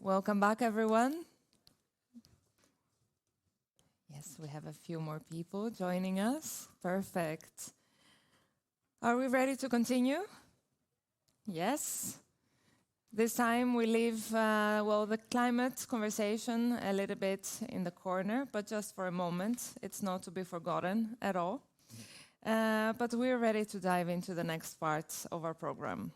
Welcome back, everyone. Yes, we have a few more people joining us. Perfect. Are we ready to continue? Yes. This time we leave, the climate conversation a little bit in the corner, but just for a moment. It's not to be forgotten at all. But we're ready to dive into the next part of our program.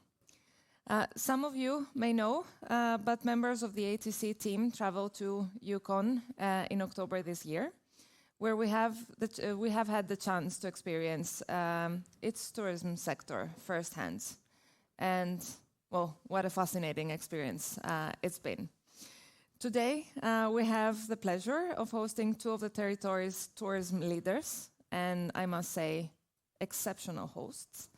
Some of you may know, but members of the AETC team traveled to Yukon in October this year, where we have had the chance to experience its tourism sector firsthand. And, well, what a fascinating experience it's been. Today, we have the pleasure of hosting two of the territory's tourism leaders, and I must say, exceptional hosts.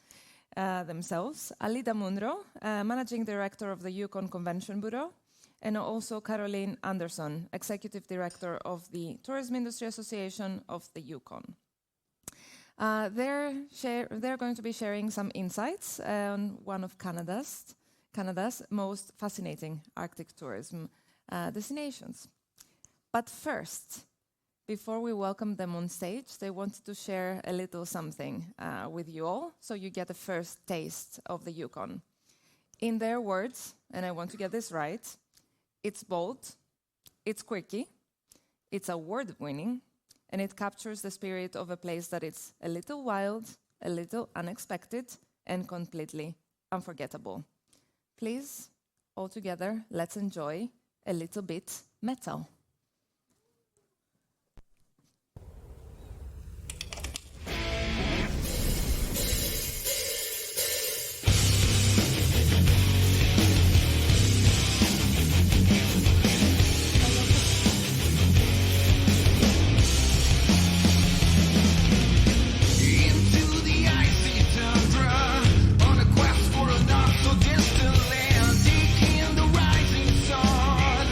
Themselves, Alida Munro, Managing Director of the Yukon Convention Bureau, and also Caroline Andersson, Executive Director of the Tourism Industry Association of the Yukon. They're going to be sharing some insights on one of Canada's most fascinating Arctic tourism destinations. But first, before we welcome them on stage, they wanted to share a little something with you all, so you get a first taste of the Yukon. In their words, and I want to get this right, it's bold, it's quirky, it's award-winning, and it captures the spirit of a place that is a little wild, a little unexpected, and completely unforgettable. Please, all together, let's enjoy a little bit metal. Distant land, taking the rising sun.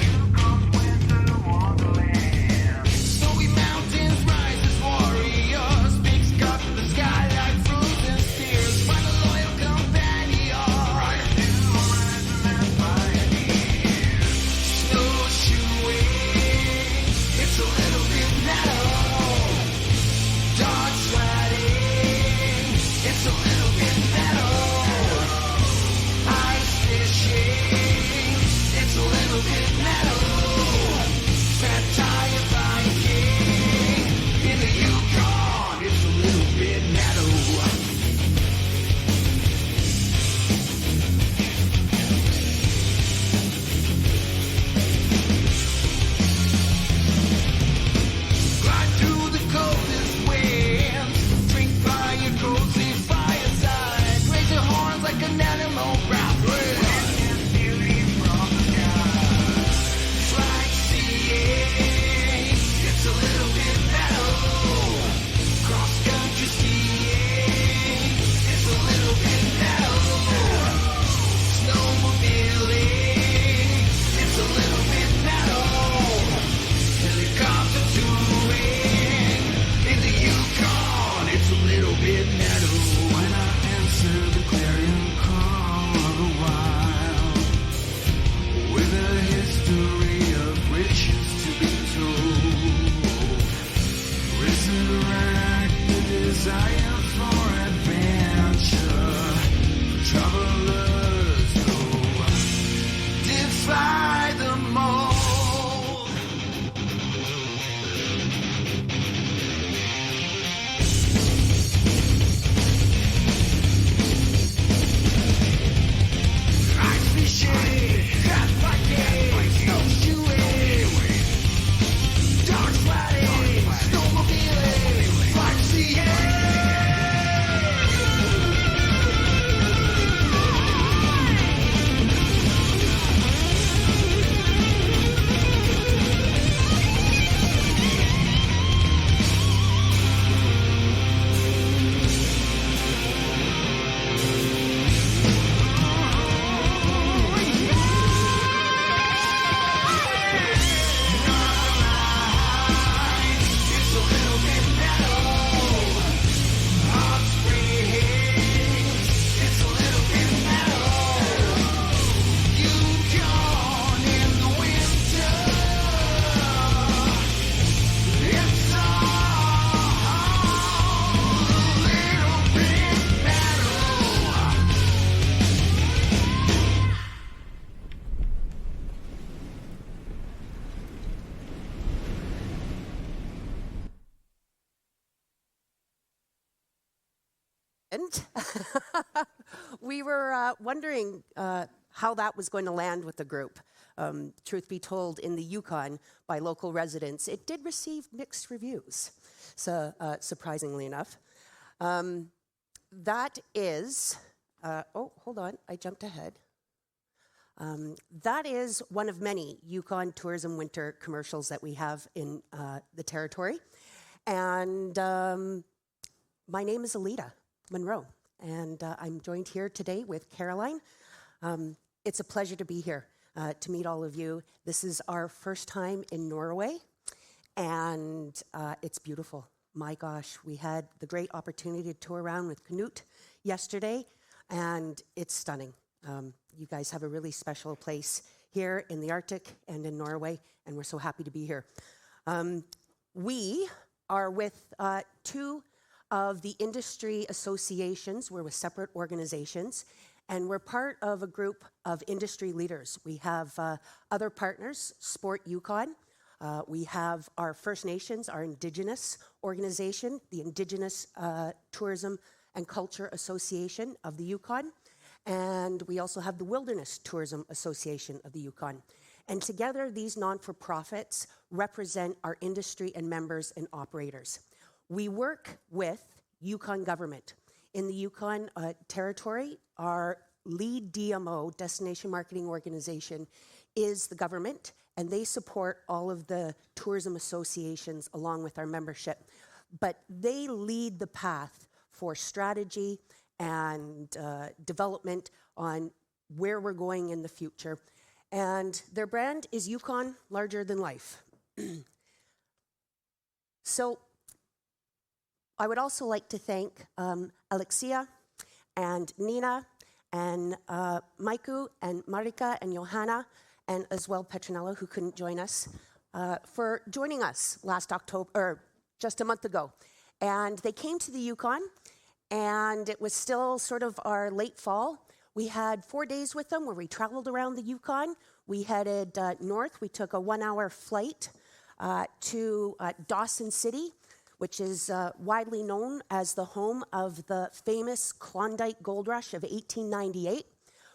And we were wondering how that was going to land with the group. Truth be told, in the Yukon, by local residents, it did receive mixed reviews, so surprisingly enough. That is, oh, hold on, I jumped ahead. That is one of many Yukon Tourism Winter commercials that we have in the territory. And my name is Alita Monroe, and I'm joined here today with Caroline. It's a pleasure to be here to meet all of you. This is our first time in Norway, and it's beautiful. My gosh, we had the great opportunity to tour around with Knut yesterday, and it's stunning. You guys have a really special place here in the Arctic and in Norway, and we're so happy to be here. We are with two of the industry associations. We're with separate organizations, and we're part of a group of industry leaders. We have other partners, Sport Yukon. We have our First Nations, our Indigenous organization, the Indigenous Tourism and Culture Association of the Yukon. And we also have the Wilderness Tourism Association of the Yukon. And together, these non-for-profits represent our industry and members and operators. We work with Yukon government. In the Yukon territory, our lead DMO, Destination Marketing Organization, is the government, and they support all of the tourism associations along with our membership. But they lead the path for strategy and development on where we're going in the future. And their brand is Yukon Larger Than Life. So I would also like to thank Alexia and Nina and Maiku and Marika and Johanna and as well Petronella, who couldn't join us, for joining us last October, or just a month ago. And they came to the Yukon, and it was still sort of our late fall. We had 4 days with them where we traveled around the Yukon. We headed north. We took a 1-hour flight to Dawson City, which is widely known as the home of the famous Klondike Gold Rush of 1898.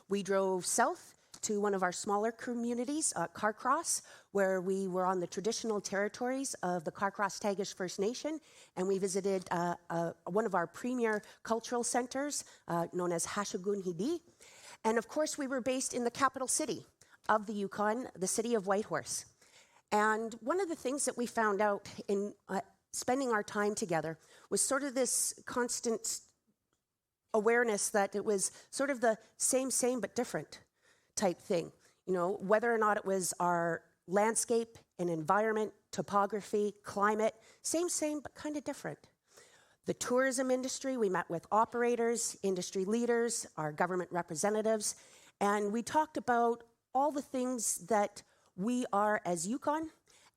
We drove south to one of our smaller communities, Carcross, where we were on the traditional territories of the Carcross-Tagish First Nation, and we visited one of our premier cultural centers, known as Hashigun-Hidi. And of course, we were based in the capital city of the Yukon, the city of Whitehorse. And one of the things that we found out in spending our time together was sort of this constant awareness that it was sort of the same but different type thing. You know, whether or not it was our landscape and environment, topography, climate, same but kind of different. The tourism industry, we met with operators, industry leaders, our government representatives, and we talked about all the things that we are as Yukon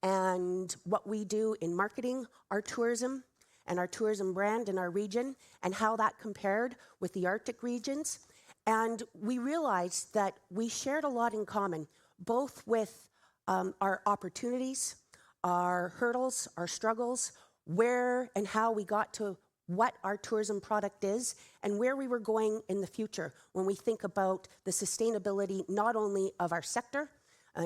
and what we do in marketing our tourism and our tourism brand in our region and how that compared with the Arctic regions. And we realized that we shared a lot in common, both with our opportunities, our hurdles, our struggles, where and how we got to what our tourism product is, and where we were going in the future when we think about the sustainability not only of our sector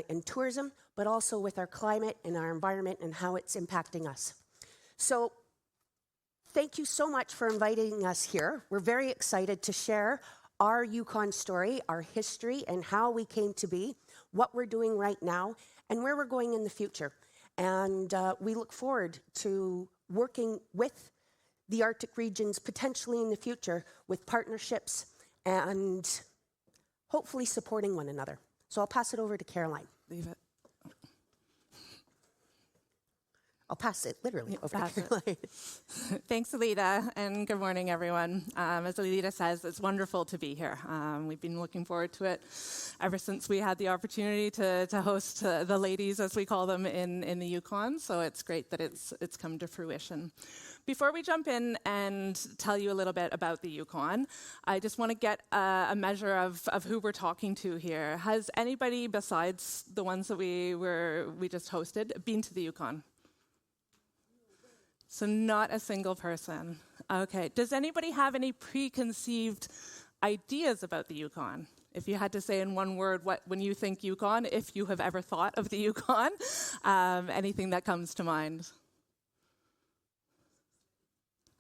in tourism, but also with our climate and our environment and how it's impacting us. So thank you so much for inviting us here. We're very excited to share our Yukon story, our history, and how we came to be, what we're doing right now, and where we're going in the future. And we look forward to working with the Arctic regions potentially in the future with partnerships and hopefully supporting one another. So I'll pass it over to Caroline. Leave it. I'll pass it literally over to Caroline. Thanks, Alita, and good morning, everyone. As Alita says, it's wonderful to be here. We've been looking forward to it ever since we had the opportunity to host the ladies, as we call them, in the Yukon. So it's great that it's come to fruition. Before we jump in and tell you a little bit about the Yukon, I just want to get a measure of who we're talking to here. Has anybody besides the ones that we just hosted been to the Yukon? So not a single person. Okay. Does anybody have any preconceived ideas about the Yukon? If you had to say in one word, when you think Yukon, if you have ever thought of the Yukon, anything that comes to mind?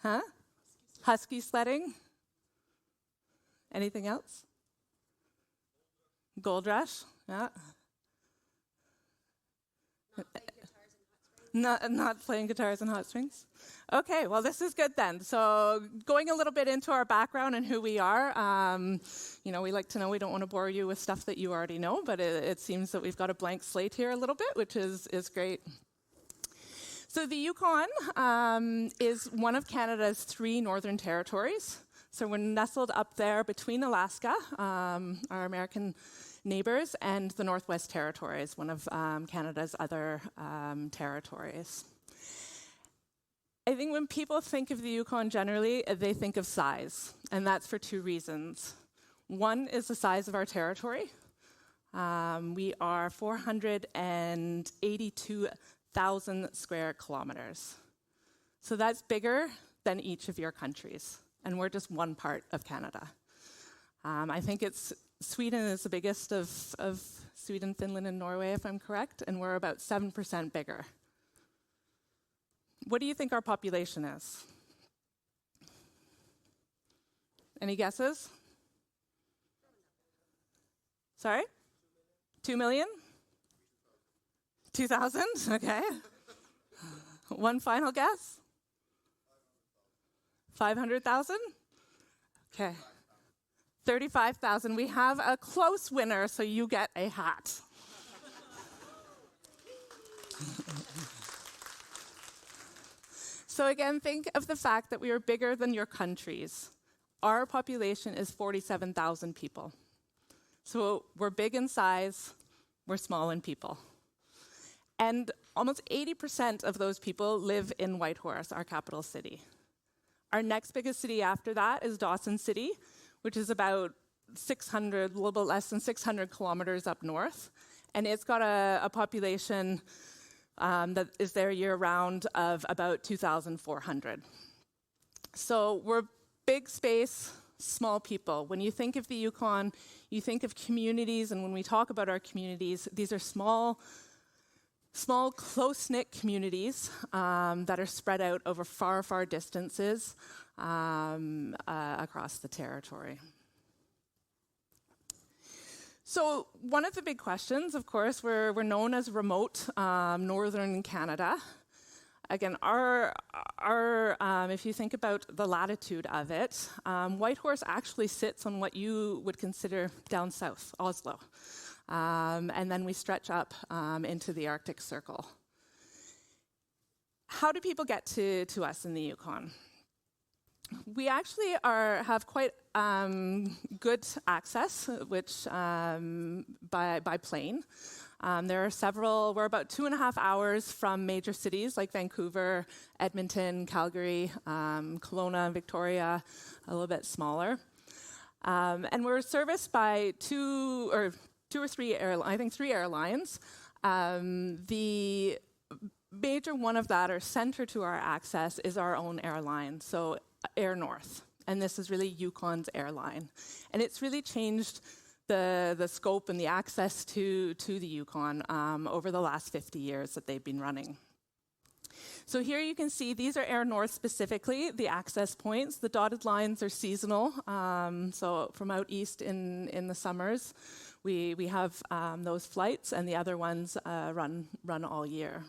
Huh? Husky sledding? Anything else? Gold rush? Yeah. Not playing guitars and hot springs? Okay, well, this is good then. So going a little bit into our background and who we are, we like to know, we don't want to bore you with stuff that you already know, but it seems that we've got a blank slate here a little bit, which is great. So the Yukon is one of Canada's 3 northern territories. So we're nestled up there between Alaska, our American neighbors, and the Northwest Territories, one of Canada's other territories. I think when people think of the Yukon generally, they think of size, and that's for 2 reasons. One is the size of our territory. We are 482,000 square kilometers. So that's bigger than each of your countries, and we're just one part of Canada. I think Sweden is the biggest of Sweden, Finland, and Norway, if I'm correct, and we're about 7% bigger. What do you think our population is? Any guesses? Sorry? 2 million? 2,000? Okay. One final guess? 500,000? Okay. 35,000. We have a close winner, so you get a hat. So again, think of the fact that we are bigger than your countries. Our population is 47,000 people. So we're big in size, we're small in people. And almost 80% of those people live in Whitehorse, our capital city. Our next biggest city after that is Dawson City, which is about 600, a little bit less than 600 kilometers up north. And it's got a population that is there year-round of about 2,400. So we're big space, small people. When you think of the Yukon, you think of communities, and when we talk about our communities, these are small, close-knit communities that are spread out over far, far distances across the territory. So one of the big questions, of course, we're known as remote northern Canada. Again, if you think about the latitude of it, Whitehorse actually sits on what you would consider down south, Oslo. And then we stretch up into the Arctic Circle. How do people get to us in the Yukon? We actually have quite good access, which by plane. There are several. We're about 2.5 hours from major cities like Vancouver, Edmonton, Calgary, Kelowna, Victoria, a little bit smaller. And we're serviced by two or three airlines. The major one of that, or center to our access, is our own airline, so Air North. And this is really Yukon's airline. And it's really changed the scope and the access to the Yukon over the last 50 years that they've been running. So here you can see these are Air North specifically, the access points. The dotted lines are seasonal. So from out east in the summers, we have those flights, and the other ones run all year.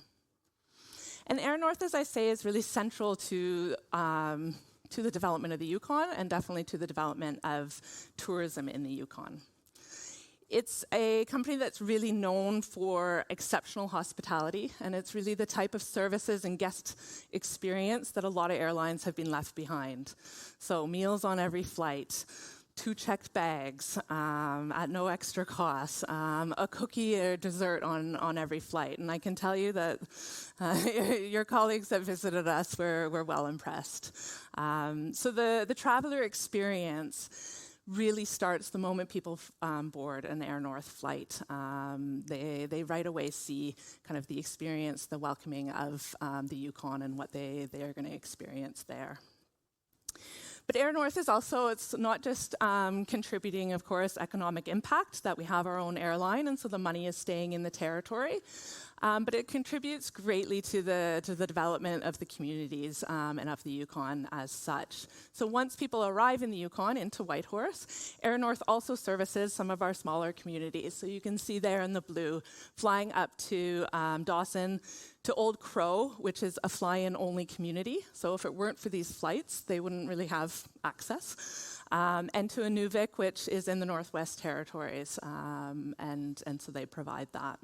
And Air North, as I say, is really central to the development of the Yukon, and definitely to the development of tourism in the Yukon. It's a company that's really known for exceptional hospitality, and it's really the type of services and guest experience that a lot of airlines have been left behind. So meals on every flight, 2 checked bags at no extra cost, a cookie or dessert on every flight. And I can tell you that your colleagues that visited us were well impressed. So the traveler experience really starts the moment people board an Air North flight. They right away see kind of the experience, the welcoming of the Yukon and what they are going to experience there. But Air North is also, it's not just contributing, of course, economic impact, that we have our own airline, and so the money is staying in the territory, but it contributes greatly to the development of the communities and of the Yukon as such. So once people arrive in the Yukon into Whitehorse, Air North also services some of our smaller communities. So you can see there in the blue, flying up to Dawson, to Old Crow, which is a fly-in only community. So if it weren't for these flights, they wouldn't really have access. And to Inuvik, which is in the Northwest Territories, and so they provide that.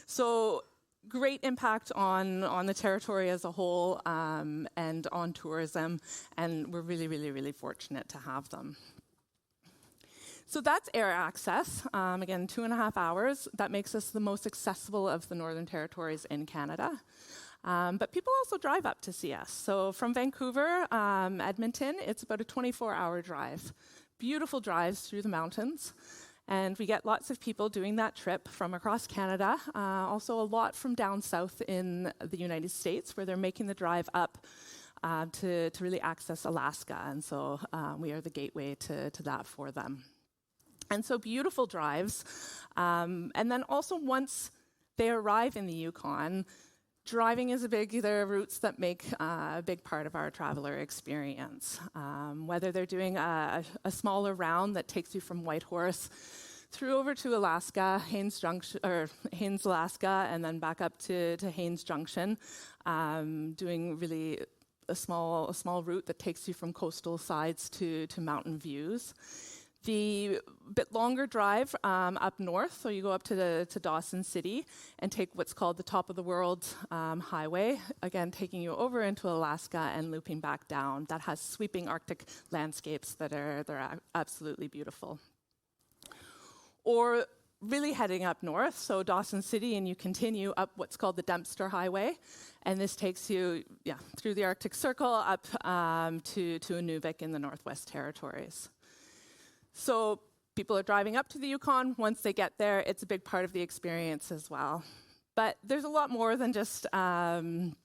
So great impact on the territory as a whole, and on tourism, and we're really, really, really fortunate to have them. So that's air access. Again, 2.5 hours. That makes us the most accessible of the Northern Territories in Canada. But people also drive up to see us. So from Vancouver, Edmonton, it's about a 24-hour drive. Beautiful drives through the mountains. And we get lots of people doing that trip from across Canada. Also a lot from down south in the United States, where they're making the drive up to really access Alaska. And so we are the gateway to that for them. And so beautiful drives. And then also once they arrive in the Yukon, driving is there are routes that make a big part of our traveler experience. Whether they're doing a smaller round that takes you from Whitehorse through over to Alaska, Haines, Alaska, and then back up to Haines Junction, doing really a small route that takes you from coastal sides to mountain views. The bit longer drive up north, so you go up to Dawson City and take what's called the Top of the World Highway, again taking you over into Alaska and looping back down. That has sweeping Arctic landscapes they're absolutely beautiful. Or really heading up north, so Dawson City, and you continue up what's called the Dempster Highway, and this takes you through the Arctic Circle up to Inuvik in the Northwest Territories. So people are driving up to the Yukon. Once they get there, it's a big part of the experience as well. But there's a lot more than just the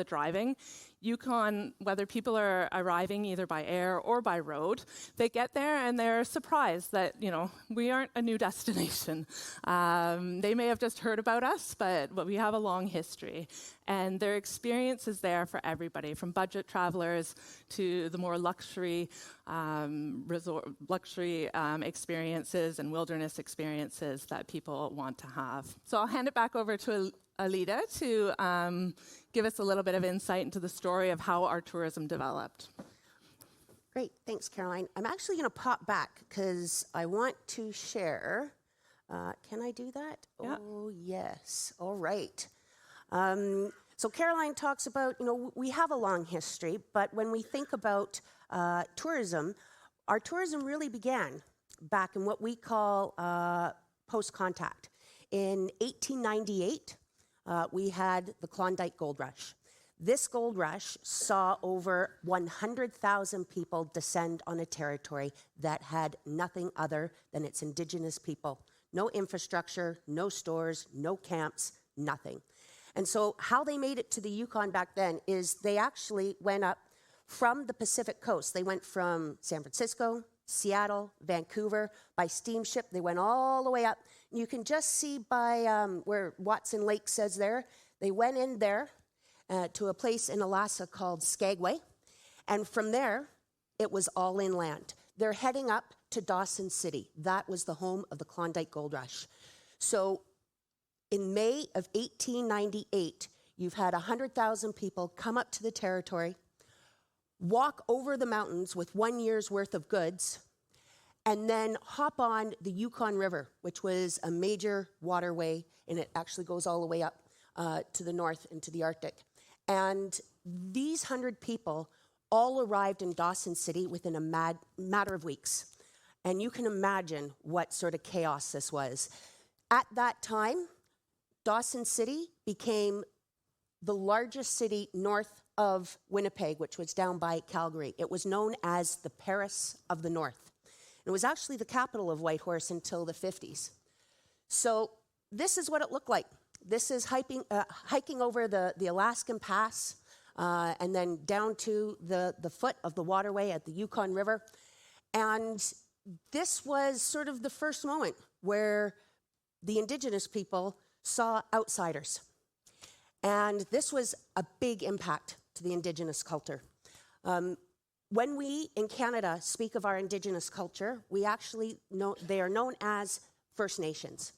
driving. Yukon, whether people are arriving either by air or by road, they get there and they're surprised that, we aren't a new destination. They may have just heard about us, but we have a long history. And their experience is there for everybody, from budget travelers to the more luxury experiences and wilderness experiences that people want to have. So I'll hand it back over to Alida to give us a little bit of insight into the story of how our tourism developed. Great, thanks, Caroline. I'm actually going to pop back because I want to share. Can I do that? Yeah. Oh, yes. All right. So Caroline talks about, we have a long history, but when we think about tourism, our tourism really began back in what we call post-contact. In 1898, we had the Klondike Gold Rush. This gold rush saw over 100,000 people descend on a territory that had nothing other than its indigenous people. No infrastructure, no stores, no camps, nothing. And so how they made it to the Yukon back then is they actually went up from the Pacific coast. They went from San Francisco, Seattle, Vancouver. By steamship, they went all the way up. You can just see by where Watson Lake says there, they went in there to a place in Alaska called Skagway. And from there, it was all inland. They're heading up to Dawson City. That was the home of the Klondike Gold Rush. So in May of 1898, you've had 100,000 people come up to the territory, walk over the mountains with 1 year's worth of goods, and then hop on the Yukon River, which was a major waterway, and it actually goes all the way up to the north into the Arctic. And these 100 people all arrived in Dawson City within a matter of weeks. And you can imagine what sort of chaos this was. At that time, Dawson City became the largest city north of Winnipeg, which was down by Calgary. It was known as the Paris of the North. It was actually the capital of Whitehorse until the 50s. So this is what it looked like. This is hiking over the Alaskan Pass and then down to the foot of the waterway at the Yukon River. And this was sort of the first moment where the Indigenous people saw outsiders. And this was a big impact to the Indigenous culture. When we in Canada speak of our Indigenous culture, we actually know they are known as First Nations.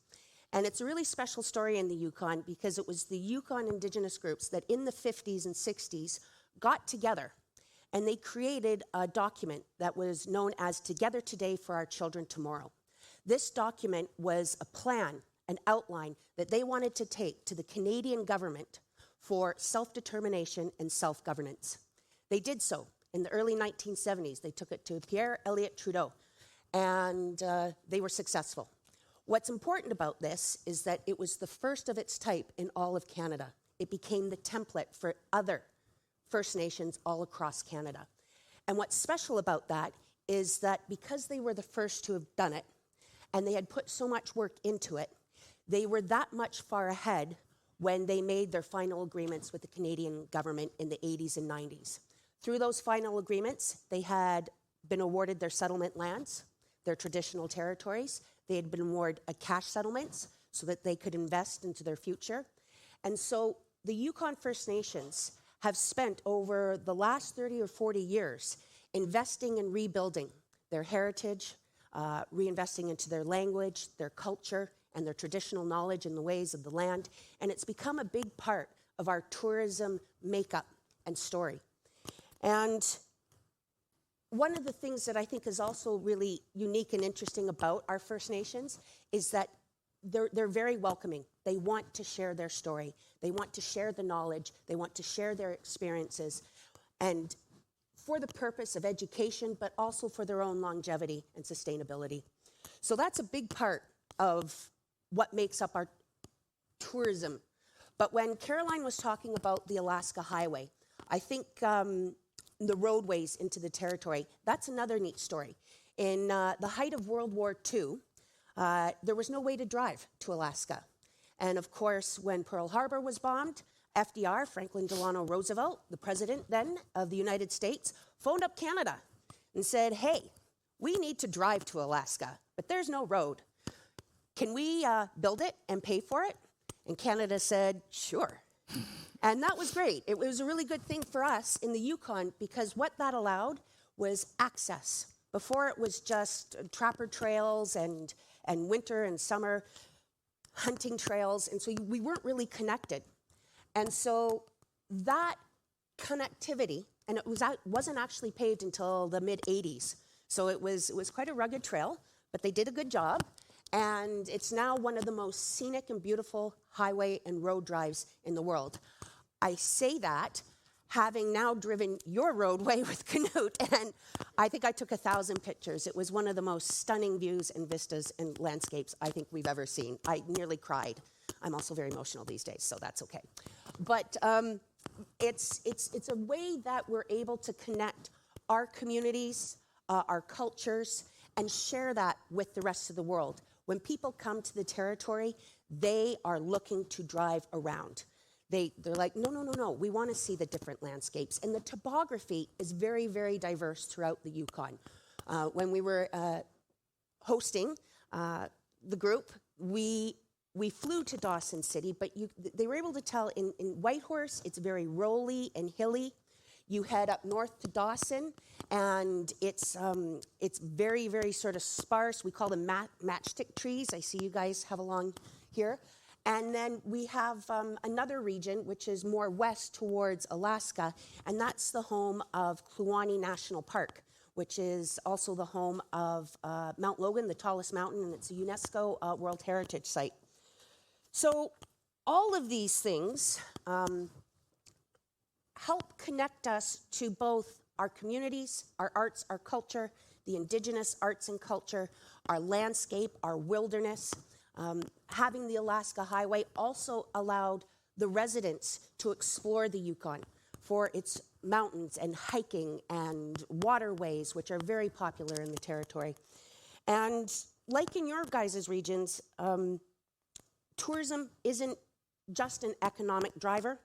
And it's a really special story in the Yukon because it was the Yukon Indigenous groups that in the 50s and 60s got together and they created a document that was known as Together Today for Our Children Tomorrow. This document was a plan, an outline that they wanted to take to the Canadian government for self-determination and self-governance. They did so in the early 1970s. They took it to Pierre Elliott Trudeau, and they were successful. What's important about this is that it was the first of its type in all of Canada. It became the template for other First Nations all across Canada. And what's special about that is that because they were the first to have done it, and they had put so much work into it, they were that much far ahead when they made their final agreements with the Canadian government in the 80s and 90s. Through those final agreements, they had been awarded their settlement lands, their traditional territories. They had been awarded cash settlements so that they could invest into their future. And so the Yukon First Nations have spent over the last 30 or 40 years investing and rebuilding their heritage, reinvesting into their language, their culture, and their traditional knowledge and the ways of the land. And it's become a big part of our tourism makeup and story. And one of the things that I think is also really unique and interesting about our First Nations is that they're very welcoming. They want to share their story. They want to share the knowledge. They want to share their experiences, and for the purpose of education, but also for their own longevity and sustainability. So that's a big part of what makes up our tourism. But when Caroline was talking about the Alaska Highway, I think the roadways into the territory, that's another neat story. In the height of World War II, there was no way to drive to Alaska. And of course, when Pearl Harbor was bombed, FDR, Franklin Delano Roosevelt, the president then of the United States, phoned up Canada and said, hey, we need to drive to Alaska, but there's no road. Can we build it and pay for it? And Canada said, sure. And that was great. It was a really good thing for us in the Yukon because what that allowed was access. Before it was just trapper trails and winter and summer hunting trails, and so we weren't really connected. And so that connectivity, and it wasn't actually paved until the mid-'80s, so it was quite a rugged trail, but they did a good job, and it's now one of the most scenic and beautiful highway and road drives in the world. I say that having now driven your roadway with Canute, and I think I took 1,000 pictures. It was one of the most stunning views and vistas and landscapes I think we've ever seen. I nearly cried. I'm also very emotional these days, so that's okay. But it's a way that we're able to connect our communities, our cultures, and share that with the rest of the world. When people come to the territory, they are looking to drive around. They're like, no, we want to see the different landscapes. And the topography is very, very diverse throughout the Yukon. When we were hosting the group, we flew to Dawson City, but they were able to tell in Whitehorse, it's very rolly and hilly. You head up north to Dawson, and it's very, very sort of sparse. We call them matchstick trees. I see you guys have along here. And then we have another region, which is more west towards Alaska, and that's the home of Kluane National Park, which is also the home of Mount Logan, the tallest mountain, and it's a UNESCO World Heritage Site. So all of these things help connect us to both our communities, our arts, our culture, the Indigenous arts and culture, our landscape, our wilderness. Having the Alaska Highway also allowed the residents to explore the Yukon for its mountains and hiking and waterways, which are very popular in the territory. And like in your guys' regions, tourism isn't just an economic driver.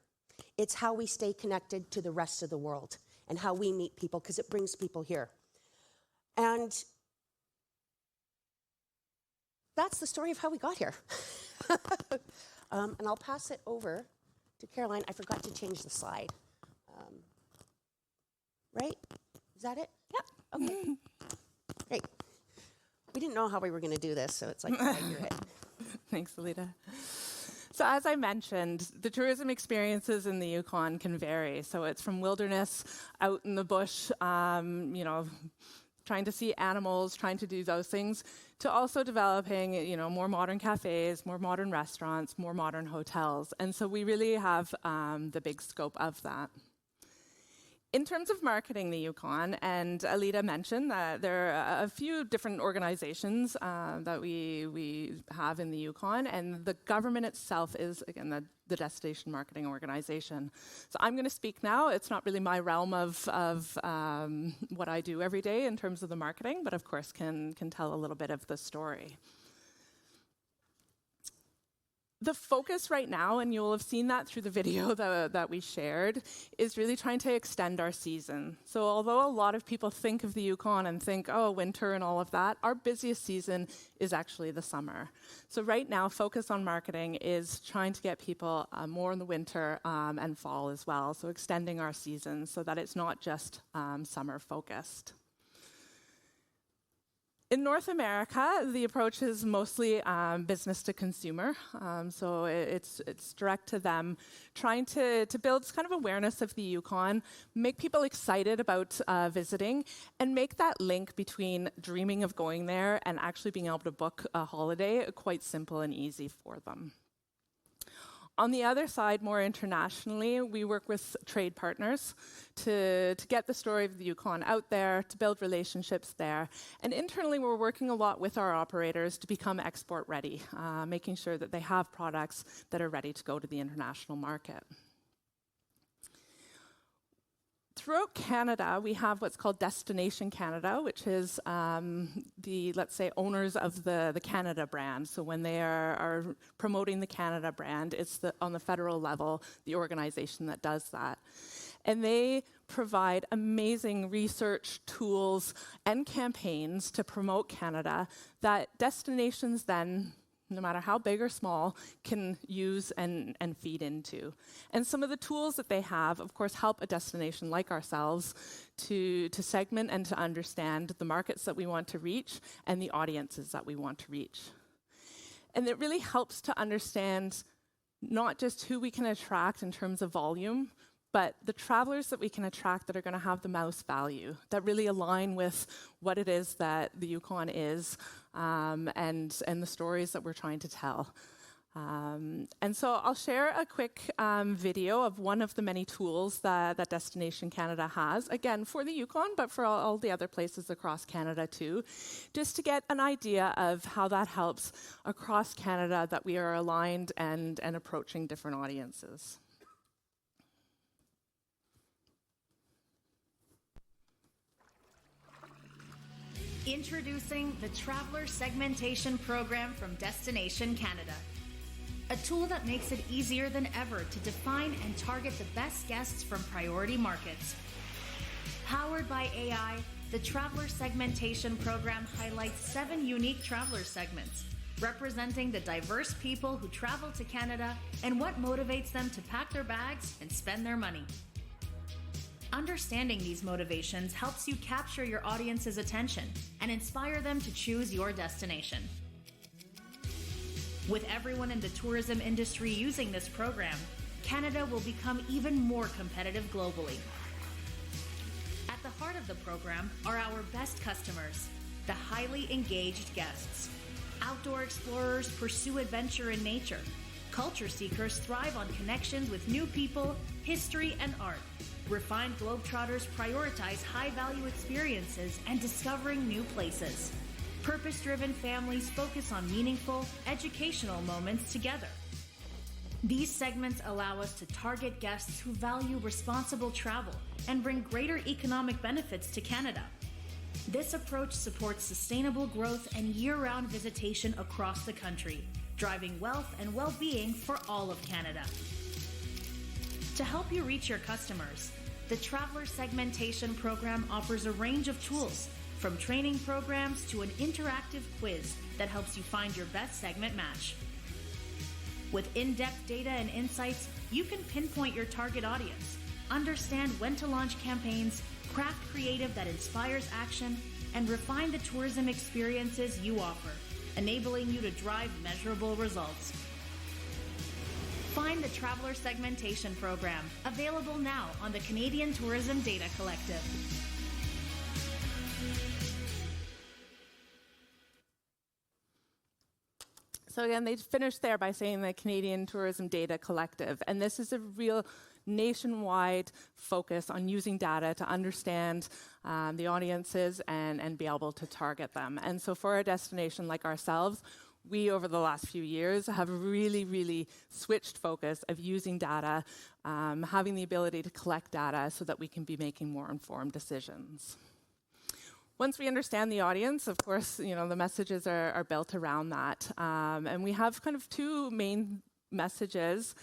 It's how we stay connected to the rest of the world and how we meet people, because it brings people here. And that's the story of how we got here. And I'll pass it over to Caroline. I forgot to change the slide. Right? Is that it? Yeah. Okay. Great. We didn't know how we were going to do this, so it's like, yeah, you're it. Thanks, Alita. So as I mentioned, the tourism experiences in the Yukon can vary. So it's from wilderness, out in the bush, trying to see animals, trying to do those things, to also developing, more modern cafes, more modern restaurants, more modern hotels. And so we really have the big scope of that. In terms of marketing the Yukon, and Alita mentioned that there are a few different organizations that we have in the Yukon, and the government itself is, again, the destination marketing organization. So I'm going to speak now. It's not really my realm of what I do every day in terms of the marketing, but of course can tell a little bit of the story. The focus right now, and you'll have seen that through the video that we shared, is really trying to extend our season. So although a lot of people think of the Yukon and think, oh, winter and all of that, our busiest season is actually the summer. So right now, focus on marketing is trying to get people more in the winter and fall as well. So extending our season so that it's not just summer focused. In North America, the approach is mostly business to consumer. So it's direct to them, trying to build kind of awareness of the Yukon, make people excited about visiting, and make that link between dreaming of going there and actually being able to book a holiday quite simple and easy for them. On the other side, more internationally, we work with trade partners to get the story of the Yukon out there, to build relationships there. And internally, we're working a lot with our operators to become export ready, making sure that they have products that are ready to go to the international market. Throughout Canada, we have what's called Destination Canada, which is the, let's say, owners of the Canada brand. So when they are promoting the Canada brand, it's on the federal level, the organization that does that. And they provide amazing research tools and campaigns to promote Canada that destinations then, no matter how big or small, can use and feed into. And some of the tools that they have, of course, help a destination like ourselves to segment and to understand the markets that we want to reach and the audiences that we want to reach. And it really helps to understand not just who we can attract in terms of volume, but the travelers that we can attract that are going to have the most value, that really align with what it is that the Yukon is, and the stories that we're trying to tell. And so I'll share a quick video of one of the many tools that Destination Canada has, again, for the Yukon, but for all the other places across Canada too, just to get an idea of how that helps across Canada, that we are aligned and approaching different audiences. Introducing the Traveler Segmentation Program from Destination Canada. A tool that makes it easier than ever to define and target the best guests from priority markets. Powered by AI, the Traveler Segmentation Program highlights 7 unique traveler segments, representing the diverse people who travel to Canada and what motivates them to pack their bags and spend their money. Understanding these motivations helps you capture your audience's attention and inspire them to choose your destination. With everyone in the tourism industry using this program, Canada will become even more competitive globally. At the heart of the program are our best customers, the highly engaged guests. Outdoor explorers pursue adventure in nature. Culture seekers thrive on connections with new people, history, and art. Refined globetrotters prioritize high-value experiences and discovering new places. Purpose-driven families focus on meaningful, educational moments together. These segments allow us to target guests who value responsible travel and bring greater economic benefits to Canada. This approach supports sustainable growth and year-round visitation across the country, driving wealth and well-being for all of Canada. To help you reach your customers, the Traveler Segmentation Program offers a range of tools, from training programs to an interactive quiz that helps you find your best segment match. With in-depth data and insights, you can pinpoint your target audience, understand when to launch campaigns, craft creative that inspires action, and refine the tourism experiences you offer, enabling you to drive measurable results. Find the Traveler Segmentation Program, available now on the Canadian Tourism Data Collective. So again, they finished there by saying the Canadian Tourism Data Collective, and this is a real nationwide focus on using data to understand the audiences and be able to target them. And so for a destination like ourselves, we, over the last few years, have really switched focus of using data, having the ability to collect data so that we can be making more informed decisions. Once we understand the audience, of course, the messages are built around that. And we have kind of two main messages.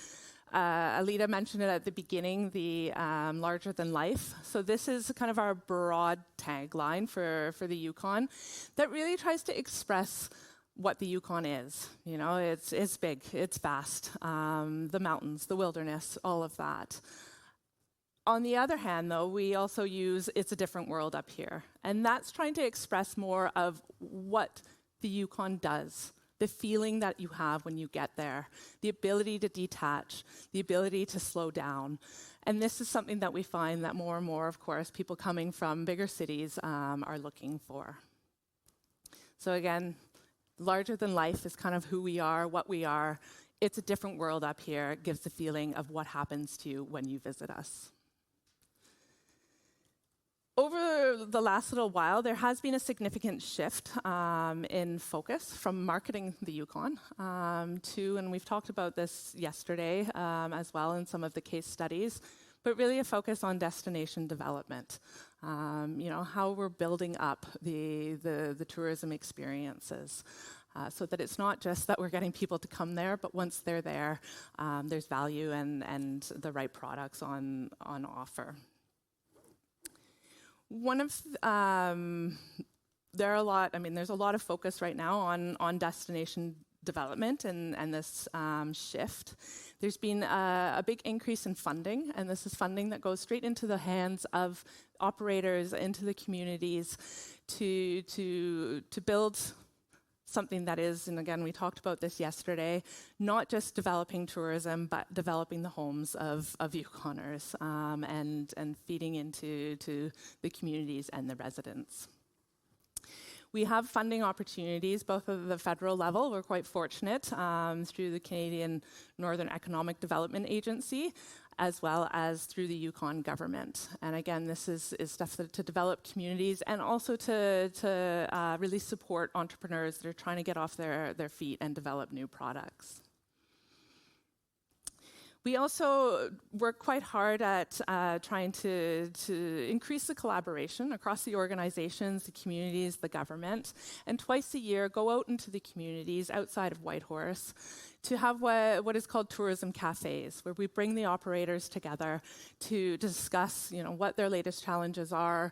Alita mentioned it at the beginning, the larger than life. So this is kind of our broad tagline for the Yukon that really tries to express what the Yukon is. It's big, it's vast, the mountains, the wilderness, all of that. On the other hand, though, we also use "it's a different world up here." And that's trying to express more of what the Yukon does, the feeling that you have when you get there, the ability to detach, the ability to slow down. And this is something that we find that more and more, of course, people coming from bigger cities are looking for. So again, larger than life is kind of who we are, what we are. It's a different world up here. It gives the feeling of what happens to you when you visit us. Over the last little while, there has been a significant shift in focus from marketing the Yukon to, and we've talked about this yesterday as well in some of the case studies, but really a focus on destination development. How we're building up the tourism experiences. So that it's not just that we're getting people to come there, but once they're there, there's value and the right products on offer. There's a lot of focus right now on destination development and this shift. There's been a big increase in funding, and this is funding that goes straight into the hands of operators, into the communities, to build something that is, and again, we talked about this yesterday, not just developing tourism, but developing the homes of Yukoners and feeding into the communities and the residents. We have funding opportunities, both at the federal level. We're quite fortunate through the Canadian Northern Economic Development Agency, as well as through the Yukon government. And again, this is stuff to develop communities and also to really support entrepreneurs that are trying to get off their feet and develop new products. We also work quite hard at trying to increase the collaboration across the organizations, the communities, the government, and twice a year go out into the communities outside of Whitehorse to have what is called tourism cafes, where we bring the operators together to discuss, what their latest challenges are,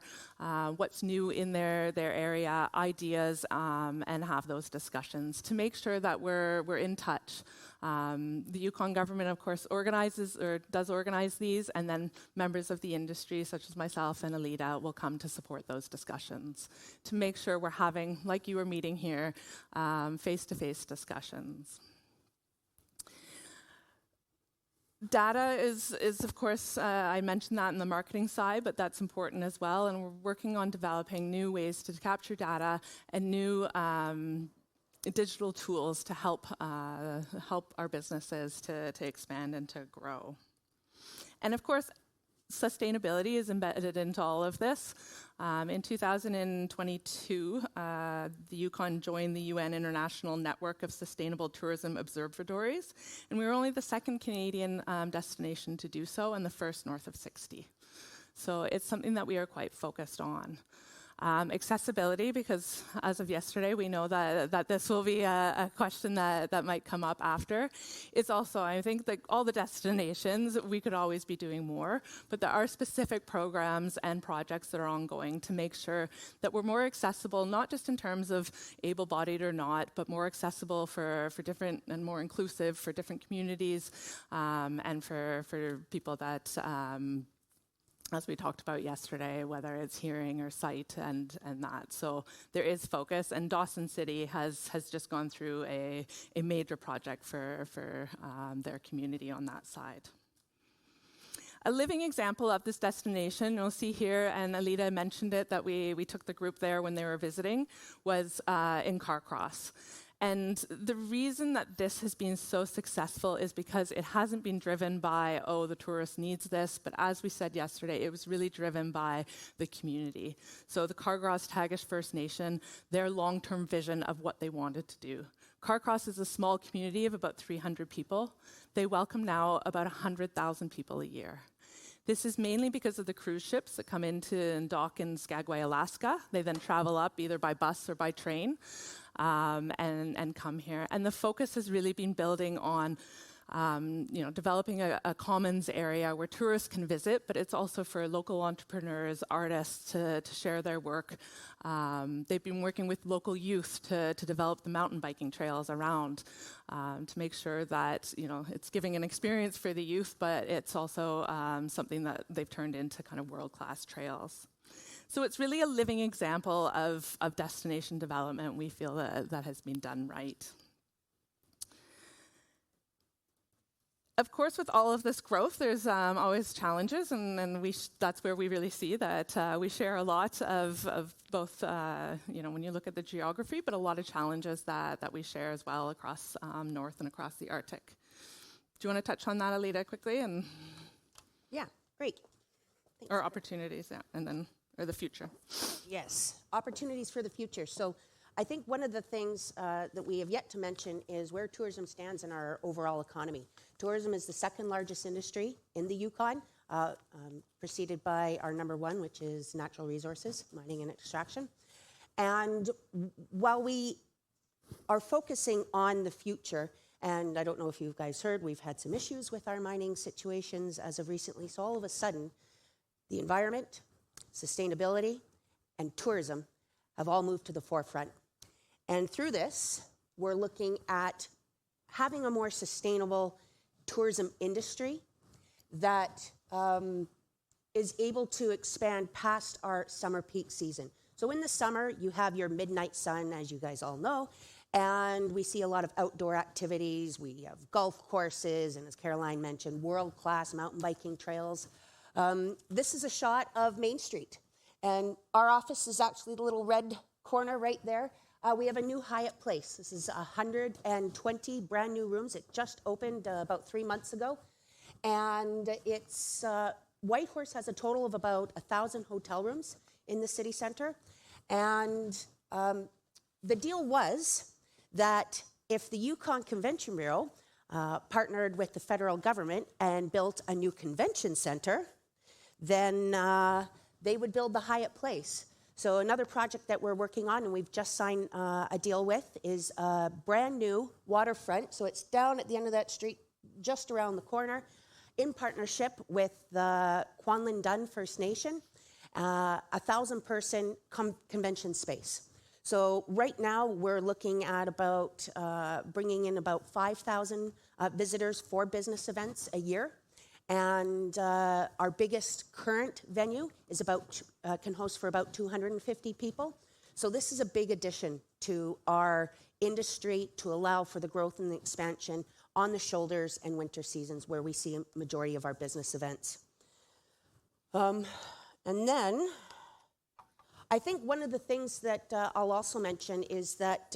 what's new in their area, ideas, and have those discussions to make sure that we're in touch. The Yukon government, of course, does organize these, and then members of the industry, such as myself and Alita, will come to support those discussions to make sure we're having, like you were meeting here, face-to-face discussions. Data is of course, I mentioned that in the marketing side, but that's important as well, and we're working on developing new ways to capture data and new digital tools to help our businesses to expand and to grow. And of course, sustainability is embedded into all of this. In 2022, the Yukon joined the UN International Network of Sustainable Tourism Observatories, and we were only the second Canadian destination to do so and the first north of 60. So it's something that we are quite focused on. Accessibility, because as of yesterday, we know that this will be a question that might come up after. It's also, I think, that all the destinations, we could always be doing more, but there are specific programs and projects that are ongoing to make sure that we're more accessible, not just in terms of able-bodied or not, but more accessible for different and more inclusive for different communities, and for people that as we talked about yesterday, whether it's hearing or sight and that. So there is focus, and Dawson City has just gone through a major project for their community on that side. A living example of this destination, you'll see here, and Alita mentioned it, that we took the group there when they were visiting, was in Carcross. And the reason that this has been so successful is because it hasn't been driven by, oh, the tourist needs this, but as we said yesterday, it was really driven by the community. So the Carcross-Tagish First Nation, their long-term vision of what they wanted to do. Carcross is a small community of about 300 people. They welcome now about 100,000 people a year. This is mainly because of the cruise ships that come into and dock in Skagway, Alaska. They then travel up either by bus or by train. And come here. And the focus has really been building on, developing a commons area where tourists can visit, but it's also for local entrepreneurs, artists to share their work. They've been working with local youth to develop the mountain biking trails around, to make sure that, it's giving an experience for the youth, but it's also something that they've turned into kind of world-class trails. So it's really a living example of destination development. We feel that has been done right. Of course, with all of this growth, there's always challenges, and that's where we really see that we share a lot of both, when you look at the geography, but a lot of challenges that we share as well across North and across the Arctic. Do you want to touch on that, Alita, quickly? Yeah, great. Thanks. Or opportunities, yeah, and then... or the future. Yes, opportunities for the future. So I think one of the things that we have yet to mention is where tourism stands in our overall economy. Tourism is the second largest industry in the Yukon, preceded by our number one, which is natural resources, mining and extraction. And while we are focusing on the future, and I don't know if you guys heard, we've had some issues with our mining situations as of recently, so all of a sudden, the environment, sustainability, and tourism have all moved to the forefront. And through this, we're looking at having a more sustainable tourism industry that is able to expand past our summer peak season. So in the summer, you have your midnight sun, as you guys all know, and we see a lot of outdoor activities. We have golf courses, and as Caroline mentioned, world-class mountain biking trails. This is a shot of Main Street, and our office is actually the little red corner right there. We have a new Hyatt Place. This is 120 brand new rooms. It just opened about 3 months ago, and it's Whitehorse has a total of about 1,000 hotel rooms in the city center, and the deal was that if the Yukon Convention Bureau partnered with the federal government and built a new convention center, then they would build the Hyatt Place. So another project that we're working on, and we've just signed a deal with, is a brand new waterfront. So it's down at the end of that street, just around the corner, in partnership with the Kwanlin Dun First Nation, 1,000-person convention space. So right now we're looking at about bringing in about 5,000 visitors for business events a year. And our biggest current venue is can host for about 250 people. So this is a big addition to our industry to allow for the growth and the expansion on the shoulders and winter seasons where we see a majority of our business events. And then I think one of the things that I'll also mention is that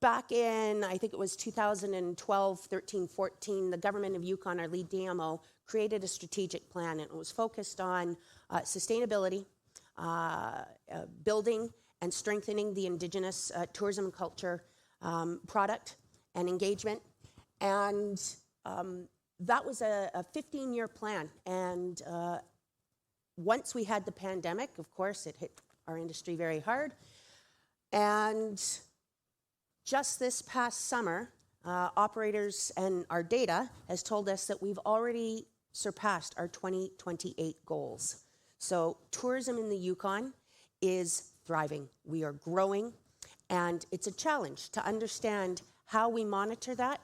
back in, I think it was 2012, 13, 14, the government of Yukon, our lead DMO, created a strategic plan, and it was focused on sustainability, building and strengthening the Indigenous tourism and culture product and engagement. And that was a 15-year plan. And once we had the pandemic, of course, it hit our industry very hard. And just this past summer, operators and our data has told us that we've already surpassed our 2028 goals. So tourism in the Yukon is thriving. We are growing, and it's a challenge to understand how we monitor that.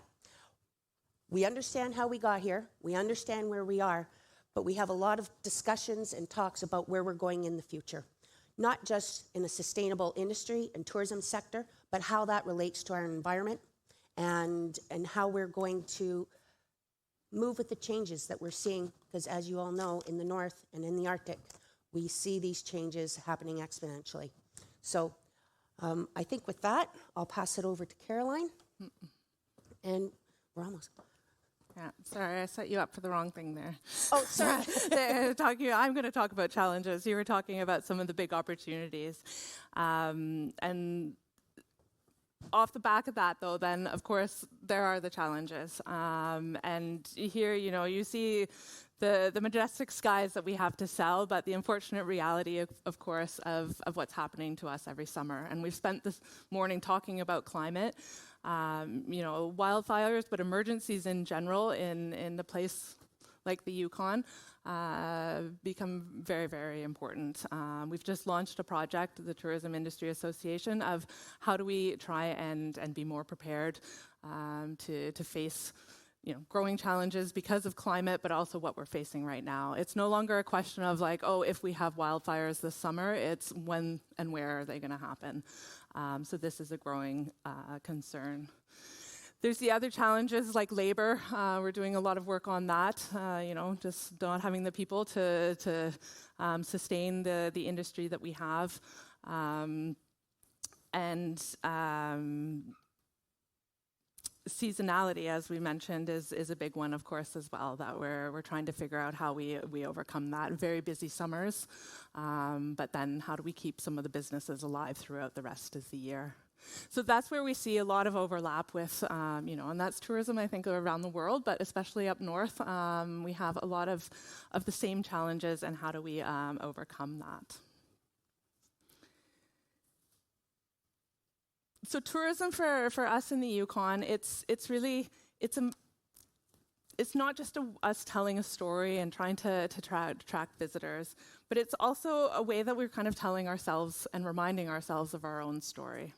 We understand how we got here, we understand where we are, but we have a lot of discussions and talks about where we're going in the future. Not just in a sustainable industry and tourism sector, but how that relates to our environment and how we're going to move with the changes that we're seeing, because as you all know, in the north and in the Arctic, we see these changes happening exponentially. So I think with that, I'll pass it over to Caroline. And we're almost... Yeah, sorry, I set you up for the wrong thing there. Oh, sorry. I'm going to talk about challenges. You were talking about some of the big opportunities. And off the back of that, though, then, of course, there are the challenges. And here, you see the majestic skies that we have to sell, but the unfortunate reality, of course, of what's happening to us every summer. And we've spent this morning talking about climate. Wildfires, but emergencies in general in a place like the Yukon become very, very important. We've just launched a project, the Tourism Industry Association, of how do we try and be more prepared to face growing challenges because of climate, but also what we're facing right now. It's no longer a question of if we have wildfires this summer, it's when and where are they going to happen. So this is a growing concern. There's the other challenges like labor. We're doing a lot of work on that, just not having the people to sustain the industry that we have. Seasonality, as we mentioned, is a big one, of course, as well, that we're trying to figure out how we overcome that. Very busy summers, but then how do we keep some of the businesses alive throughout the rest of the year? So that's where we see a lot of overlap with, and that's tourism, I think, around the world, but especially up north, we have a lot of the same challenges, and how do we overcome that? So tourism for us in the Yukon, it's not just us telling a story and trying to attract visitors, but it's also a way that we're kind of telling ourselves and reminding ourselves of our own story.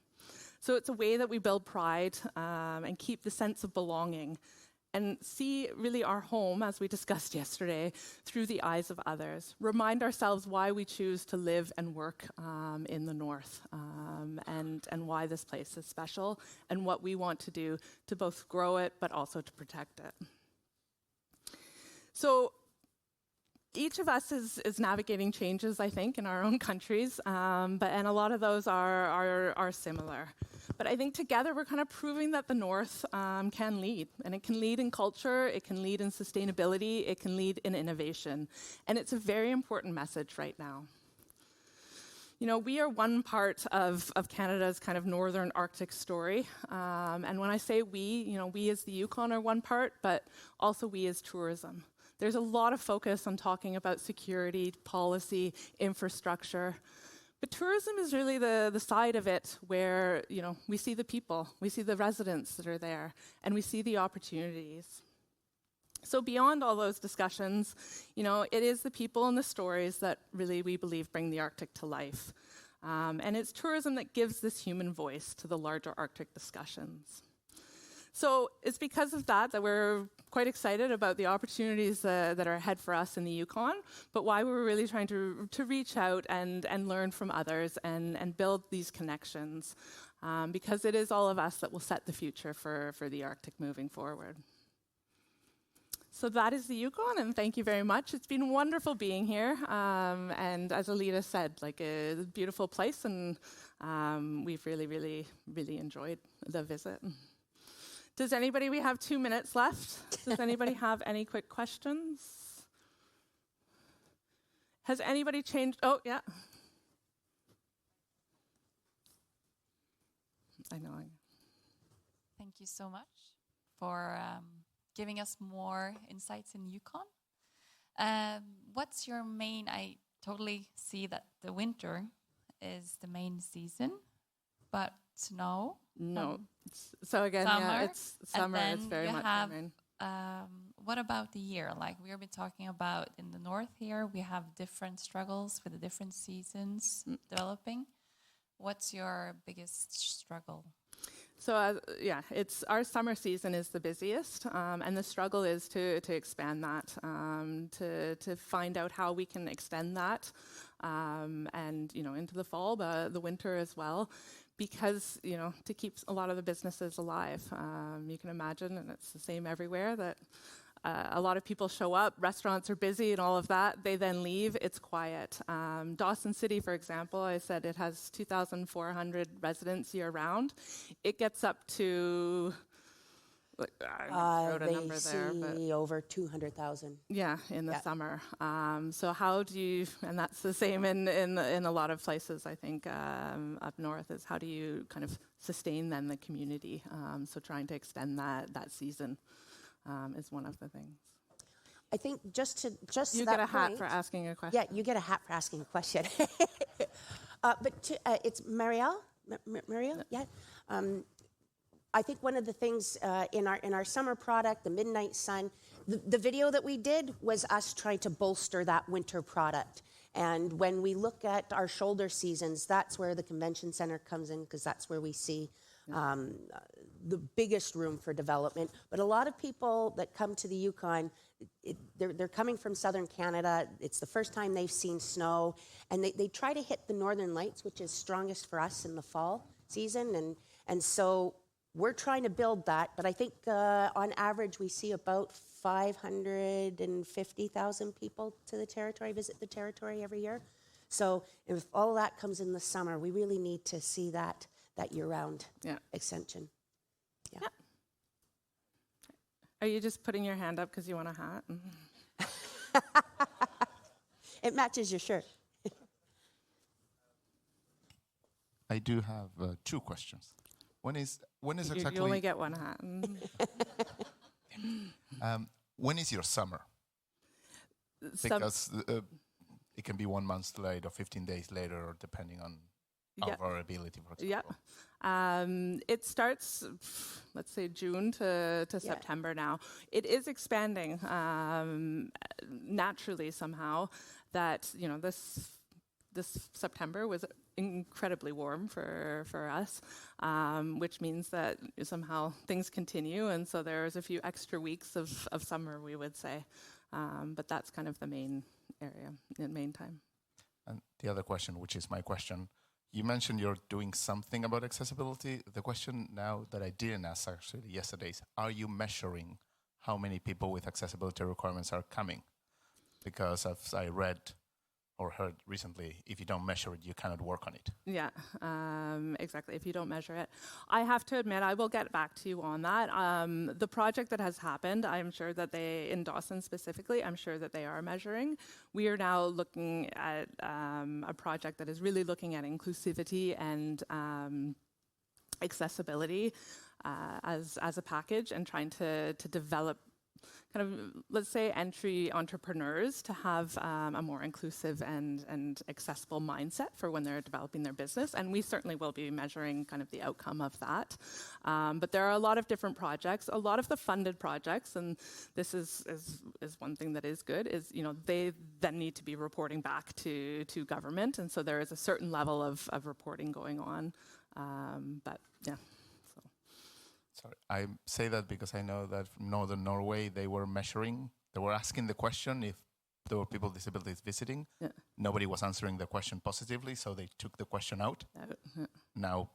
So it's a way that we build pride and keep the sense of belonging and see really our home, as we discussed yesterday, through the eyes of others. Remind ourselves why we choose to live and work in the north, and why this place is special, and what we want to do to both grow it but also to protect it. So each of us is navigating changes, I think, in our own countries, and a lot of those are similar. But I think together we're kind of proving that the North can lead, and it can lead in culture, it can lead in sustainability, it can lead in innovation, and it's a very important message right now. We are one part of Canada's kind of northern Arctic story, and when I say we as the Yukon are one part, but also we as tourism. There's a lot of focus on talking about security, policy, infrastructure. But tourism is really the side of it where, we see the people, we see the residents that are there, and we see the opportunities. So beyond all those discussions, it is the people and the stories that really, we believe, bring the Arctic to life. And it's tourism that gives this human voice to the larger Arctic discussions. So it's because of that we're quite excited about the opportunities that are ahead for us in the Yukon, but why we're really trying to reach out and learn from others and build these connections, because it is all of us that will set the future for the Arctic moving forward. So that is the Yukon, and thank you very much. It's been wonderful being here, and as Alita said, a beautiful place, and we've really, really, really enjoyed the visit. We have 2 minutes left. Does anybody have any quick questions? Has anybody changed? Oh, yeah. I know. Thank you so much for giving us more insights in Yukon. What's your main, I totally see that the winter is the main season, but snow. No. So again, summer, yeah, it's summer. And then It's very you much have, coming. what about the year? Like we've been talking about in the north here, we have different struggles with the different seasons developing. What's your biggest struggle? So it's our summer season is the busiest, and the struggle is to expand that, to find out how we can extend that, and into the fall, the winter as well, because to keep a lot of the businesses alive. You can imagine, and it's the same everywhere, that a lot of people show up, restaurants are busy and all of that, they then leave, it's quiet. Dawson City, for example, I said it has 2,400 residents year-round. It gets up to, I wrote a number there. They see over 200,000. Yeah, in the summer. So how do you, and that's the same in a lot of places, I think, up north, is how do you kind of sustain then the community? So trying to extend that season. Is one of the things. I think just you get a hat for asking a question. Yeah, you get a hat for asking a question. It's Marielle. Marielle, yeah. I think one of the things in our summer product, the Midnight Sun, the video that we did was us trying to bolster that winter product. And when we look at our shoulder seasons, that's where the convention center comes in, because that's where we see the biggest room for development. But a lot of people that come to the Yukon, they're coming from southern Canada. It's the first time they've seen snow, and they try to hit the northern lights, which is strongest for us in the fall season. And so we're trying to build that. But I think on average we see about 550,000 people to the territory, visit the territory every year. So if all of that comes in the summer, we really need to see that year-round extension. Yeah. Are you just putting your hand up because you want a hat? It matches your shirt. I do have two questions. When is exactly? You only get one hat. When is your summer? Because it can be 1 month late or 15 days later, or depending on our variability, for example. It starts, let's say, June to September now. It is expanding naturally somehow. That this September was incredibly warm for us, which means that somehow things continue, and so there's a few extra weeks of summer, we would say. But that's kind of the main area, the main time. And the other question, which is my question, you mentioned you're doing something about accessibility. The question now that I didn't ask actually yesterday is, are you measuring how many people with accessibility requirements are coming? Because as I read or heard recently, if you don't measure it, you cannot work on it. Yeah, exactly. If you don't measure it. I have to admit, I will get back to you on that. The project that has happened, I'm sure that in Dawson specifically, I'm sure that they are measuring. We are now looking at a project that is really looking at inclusivity and accessibility as a package, and trying to develop kind of, let's say, entry entrepreneurs to have a more inclusive and accessible mindset for when they're developing their business. And we certainly will be measuring kind of the outcome of that. But there are a lot of different projects, a lot of the funded projects, and this is one thing that is good, is, they then need to be reporting back to government. And so there is a certain level of reporting going on. But yeah. Sorry, I say that because I know that from northern Norway, they were asking the question if there were people with disabilities visiting. Yeah. Nobody was answering the question positively, so they took the question out. Now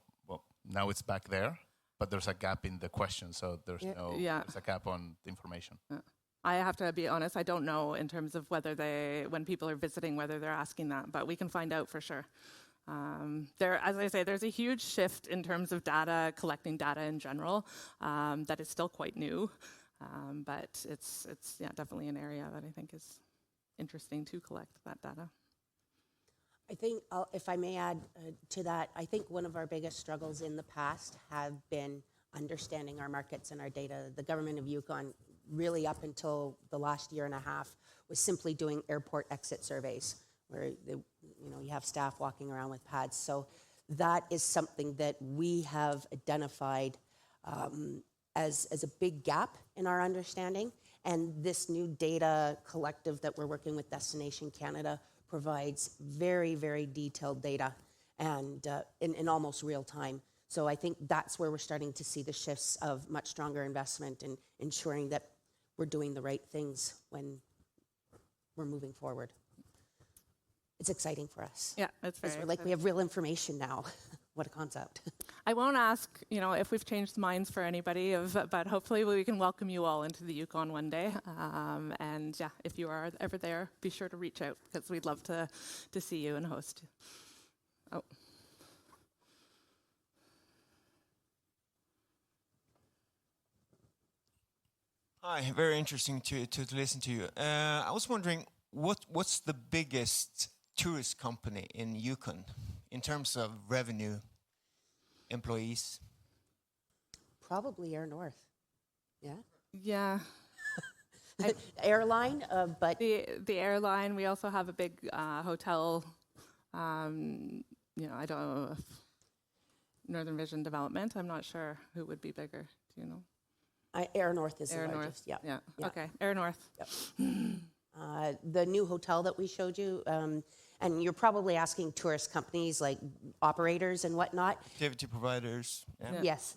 it's back there, but there's a gap in the question, so there's a gap on the information. Yeah. I have to be honest, I don't know in terms of when people are visiting, whether they're asking that, but we can find out for sure. As I say, there's a huge shift in terms of data, collecting data in general, that is still quite new, but it's definitely an area that I think is interesting to collect that data. I think, if I may add to that, I think one of our biggest struggles in the past have been understanding our markets and our data. The government of Yukon, really up until the last year and a half, was simply doing airport exit surveys. where you have staff walking around with pads. So that is something that we have identified as a big gap in our understanding. And this new data collective that we're working with Destination Canada provides very, very detailed data and in almost real time. So I think that's where we're starting to see the shifts of much stronger investment and ensuring that we're doing the right things when we're moving forward. It's exciting for us. Yeah, it's very exciting. We have real information now. What a concept. I won't ask, if we've changed minds for anybody, but hopefully we can welcome you all into the Yukon one day. And yeah, if you are ever there, be sure to reach out because we'd love to see you and host you. Oh. Hi, very interesting to listen to you. I was wondering, what's the biggest tourist company in Yukon in terms of revenue, employees? Probably Air North. Yeah. Yeah. Airline, but the airline. We also have a big hotel. I don't know if Northern Vision Development. I'm not sure who would be bigger. Do you know? Air North is Air the North. largest. Yeah. Yeah. Okay. Air North. Yep. The new hotel that we showed you, and you're probably asking tourist companies like operators and whatnot. Activity providers. Yeah. Yes.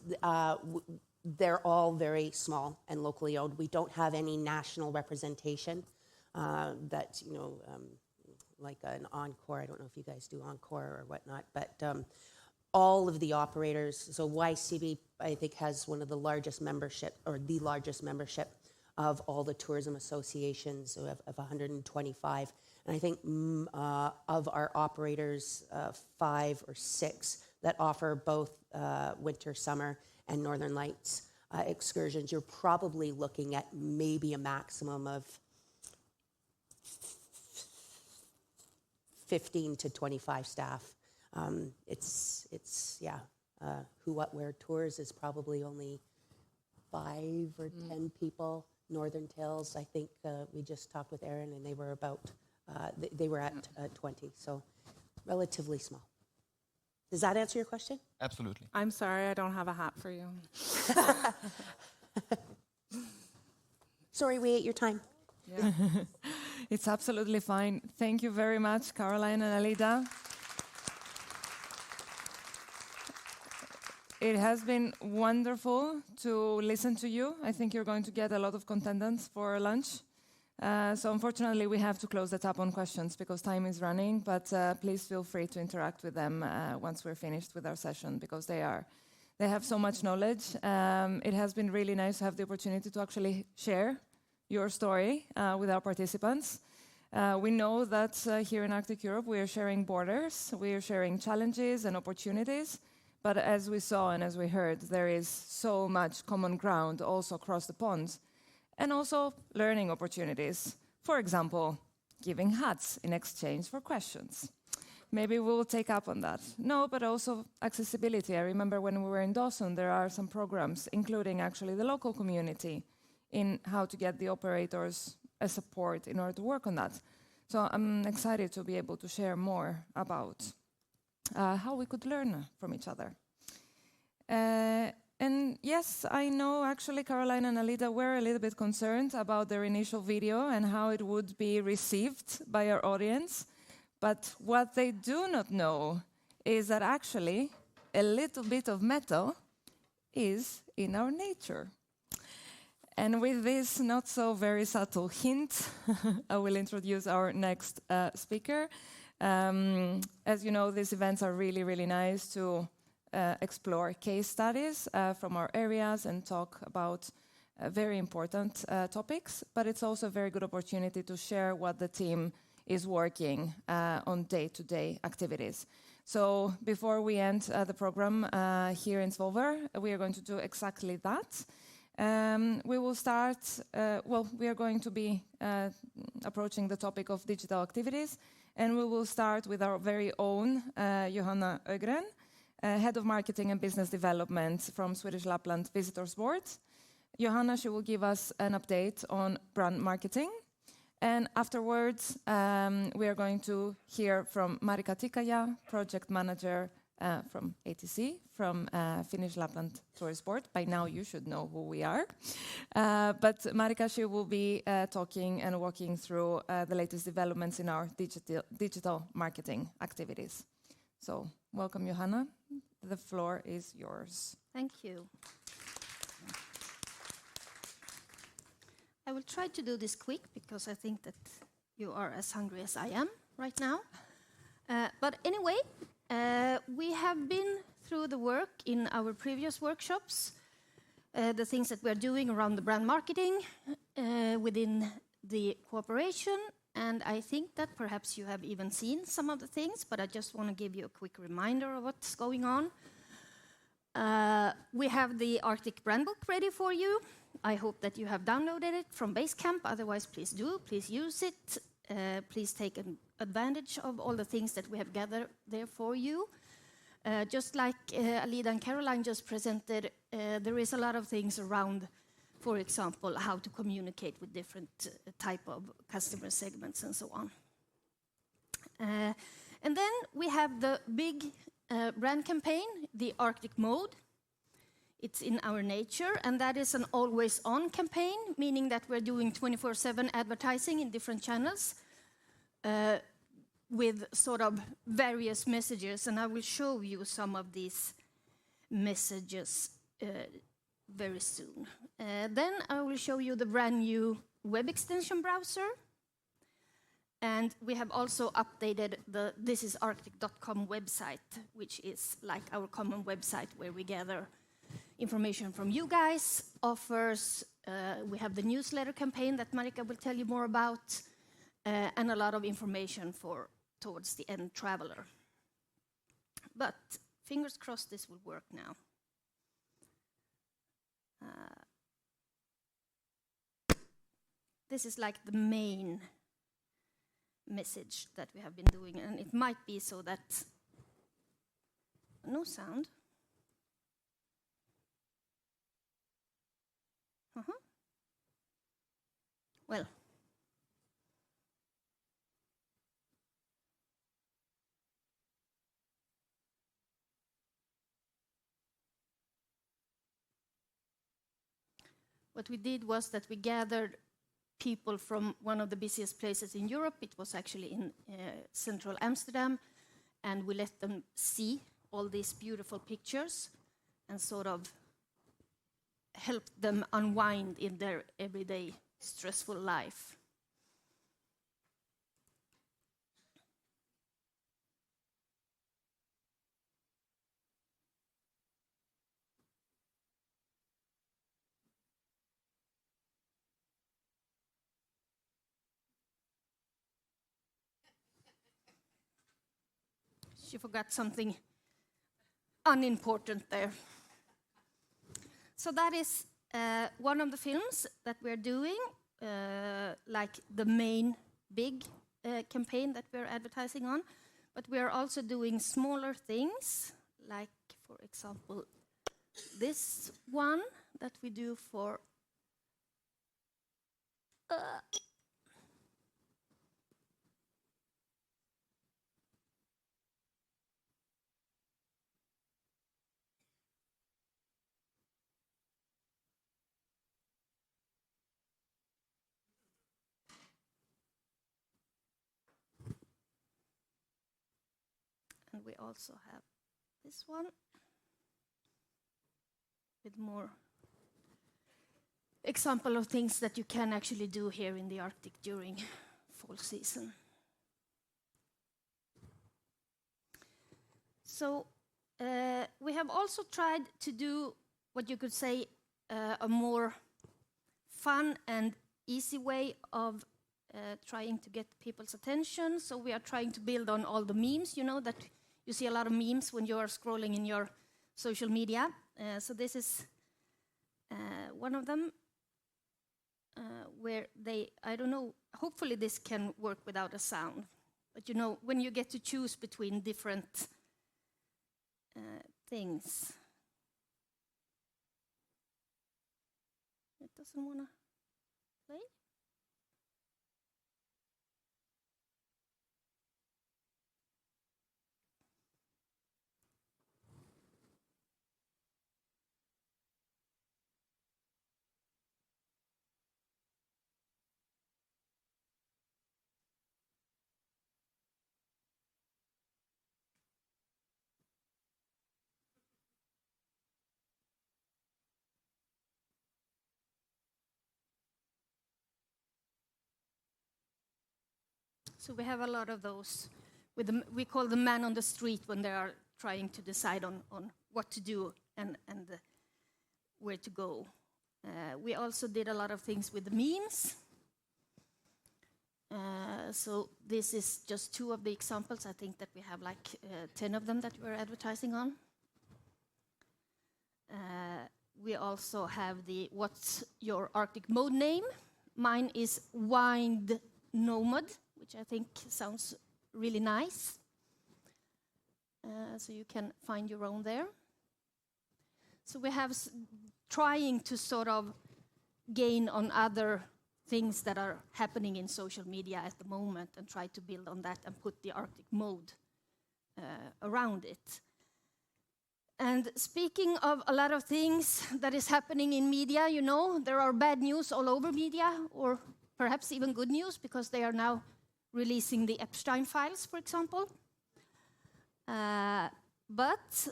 They're all very small and locally owned. We don't have any national representation that, like an Encore. I don't know if you guys do Encore or whatnot, but all of the operators, so YCB, I think, has one of the largest membership, or the largest membership of all the tourism associations of 125. And I think of our operators, 5 or 6 that offer both winter, summer, and Northern Lights excursions, you're probably looking at maybe a maximum of 15 to 25 staff. Who, What, Where Tours is probably only 5 or 10 people. Northern Tales, I think we just talked with Aaron, and they were about they were at 20, so relatively small. Does that answer your question? Absolutely. I'm sorry, I don't have a hat for you. Sorry, we ate your time. Yeah. It's absolutely fine. Thank you very much, Caroline and Alida. It has been wonderful to listen to you. I think you're going to get a lot of contendants for lunch. So unfortunately, we have to close the tab on questions because time is running, but please feel free to interact with them once we're finished with our session because they have so much knowledge. It has been really nice to have the opportunity to actually share your story with our participants. We know that here in Arctic Europe, we are sharing borders, we are sharing challenges and opportunities. But as we saw and as we heard, there is so much common ground also across the pond, and also learning opportunities. For example, giving hats in exchange for questions. Maybe we will take up on that. No, but also accessibility. I remember when we were in Dawson, there are some programs, including actually the local community, in how to get the operators a support in order to work on that. So I'm excited to be able to share more about how we could learn from each other. And yes, I know actually Caroline and Alida were a little bit concerned about their initial video and how it would be received by our audience. But what they do not know is that actually a little bit of metal is in our nature. And with this not so very subtle hint, I will introduce our next speaker. As you know, these events are really, really nice to explore case studies from our areas and talk about very important topics, but it's also a very good opportunity to share what the team is working on day-to-day activities. So before we end the program here in Svolvaer, we are going to do exactly that. We will start, we are going to be approaching the topic of digital activities, and we will start with our very own Johanna Ögren, Head of Marketing and Business Development from Swedish Lapland Visitors Board. Johanna, she will give us an update on brand marketing, And afterwards, we are going to hear from Marika Tikaja, project manager from AETC, from Finnish Lapland Tourist Board. By now you should know who we are. But Marika, she will be talking and walking through the latest developments in our digital marketing activities. So welcome, Johanna. The floor is yours. Thank you. I will try to do this quick because I think that you are as hungry as I am right now. But anyway, we have been through the work in our previous workshops, the things that we're doing around the brand marketing within the cooperation, and I think that perhaps you have even seen some of the things, but I just want to give you a quick reminder of what's going on. We have the Arctic brand book ready for you. I hope that you have downloaded it from Basecamp. Otherwise, please do. Please use it. Please take advantage of all the things that we have gathered there for you. Just like Alida and Caroline just presented, there is a lot of things around, for example, how to communicate with different type of customer segments and so on. And then we have the big brand campaign, the Arctic Mode. It's in our nature, and that is an always-on campaign, meaning that we're doing 24/7 advertising in different channels with sort of various messages, and I will show you some of these messages very soon. Then I will show you the brand new web extension browser, and we have also updated the thisisarctic.com website, which is like our common website where we gather information from you guys, offers, we have the newsletter campaign that Marika will tell you more about, and a lot of information for towards the end traveler. But fingers crossed this will work now. This is like the main message that we have been doing, and it might be so that no sound. Well, what we did was that we gathered people from one of the busiest places in Europe. It was actually in central Amsterdam, and we let them see all these beautiful pictures and sort of help them unwind in their everyday stressful life. She forgot something unimportant there. So that is one of the films that we're doing, like the main big campaign that we're advertising on. But we are also doing smaller things, like, for example, this one that we do for and we also have this one with more example of things that you can actually do here in the Arctic during fall season. So we have also tried to do what you could say a more fun and easy way of trying to get people's attention. So we are trying to build on all the memes, you know, that you see a lot of memes when you are scrolling in your social media. So this is one of them where they, I don't know, hopefully this can work without a sound. But you know, when you get to choose between different things. It doesn't want to play. So we have a lot of those. We call the man on the street when they are trying to decide on what to do and where to go. We also did a lot of things with the memes. So this is just 2 of the examples. I think that we have like 10 of them that we're advertising on. We also have the what's your Arctic mode name. Mine is Wind Nomad, which I think sounds really nice. So you can find your own there. So we have trying to sort of gain on other things that are happening in social media at the moment and try to build on that and put the Arctic mode around it. And speaking of a lot of things that is happening in media, you know, there are bad news all over media, or perhaps even good news, because they are now releasing the Epstein files, for example. But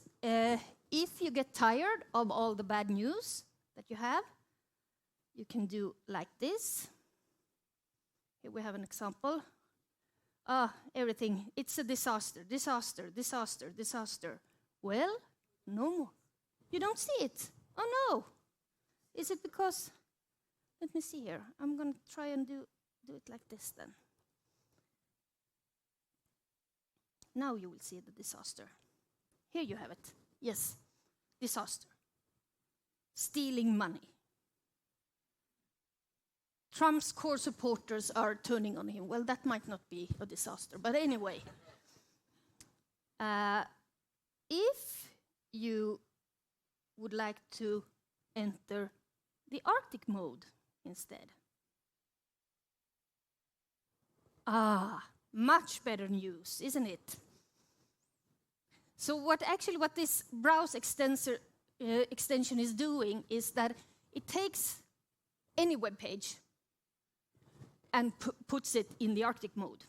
if you get tired of all the bad news that you have, you can do like this. Here we have an example. Everything, it's a disaster, disaster, disaster, disaster. Well, no, you don't see it. Oh no. Is it because, let me see here. I'm going to try and do it like this then. Now you will see the disaster. Here you have it. Yes, disaster. Stealing money. Trump's core supporters are turning on him. Well, that might not be a disaster, but anyway. If you would like to enter the Arctic mode instead. Much better news, isn't it? So what this browse extension is doing is that it takes any web page and puts it in the Arctic mode.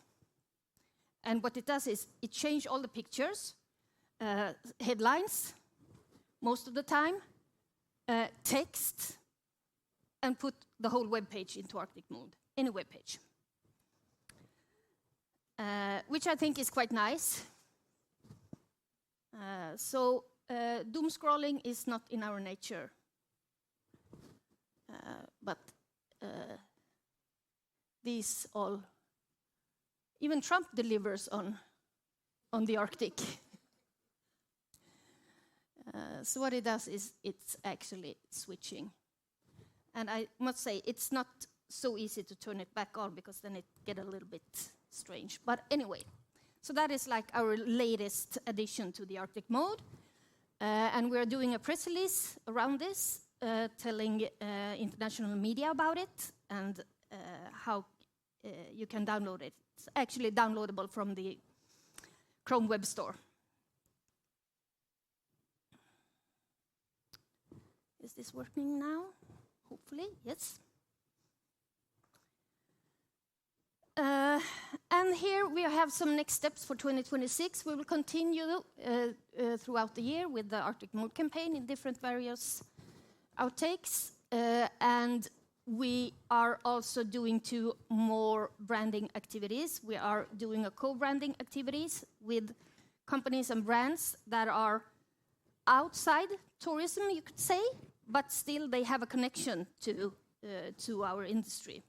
And what it does is it changes all the pictures, headlines, most of the time, text, and put the whole web page into Arctic mode, any web page. Which I think is quite nice. So doom scrolling is not in our nature. But these all, even Trump delivers on the Arctic. So what it does is it's actually switching. And I must say, it's not so easy to turn it back on because then it gets a little bit strange. But anyway, so that is like our latest addition to the Arctic mode. And we're doing a press release around this, telling international media about it and how you can download it. It's actually downloadable from the Chrome Web Store. Is this working now? Hopefully, yes. And here we have some next steps for 2026. We will continue throughout the year with the Arctic Mode campaign in different various outtakes. And we are also doing 2 more branding activities. We are doing a co-branding activities with companies and brands that are outside tourism, you could say, but still they have a connection to our industry.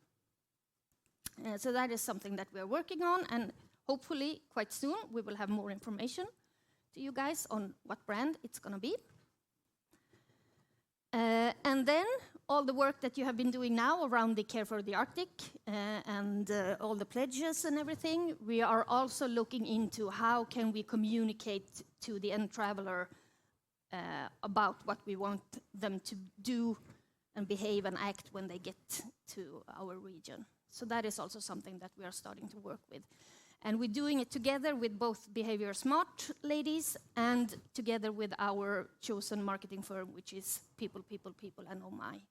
So that is something that we are working on, and hopefully quite soon we will have more information to you guys on what brand it's going to be. And then all the work that you have been doing now around the Care for the Arctic and all the pledges and everything, we are also looking into how can we communicate to the end traveler about what we want them to do and behave and act when they get to our region. So that is also something that we are starting to work with. And we're doing it together with both Behavior Smart ladies and together with our chosen marketing firm, which is People, and Oh My.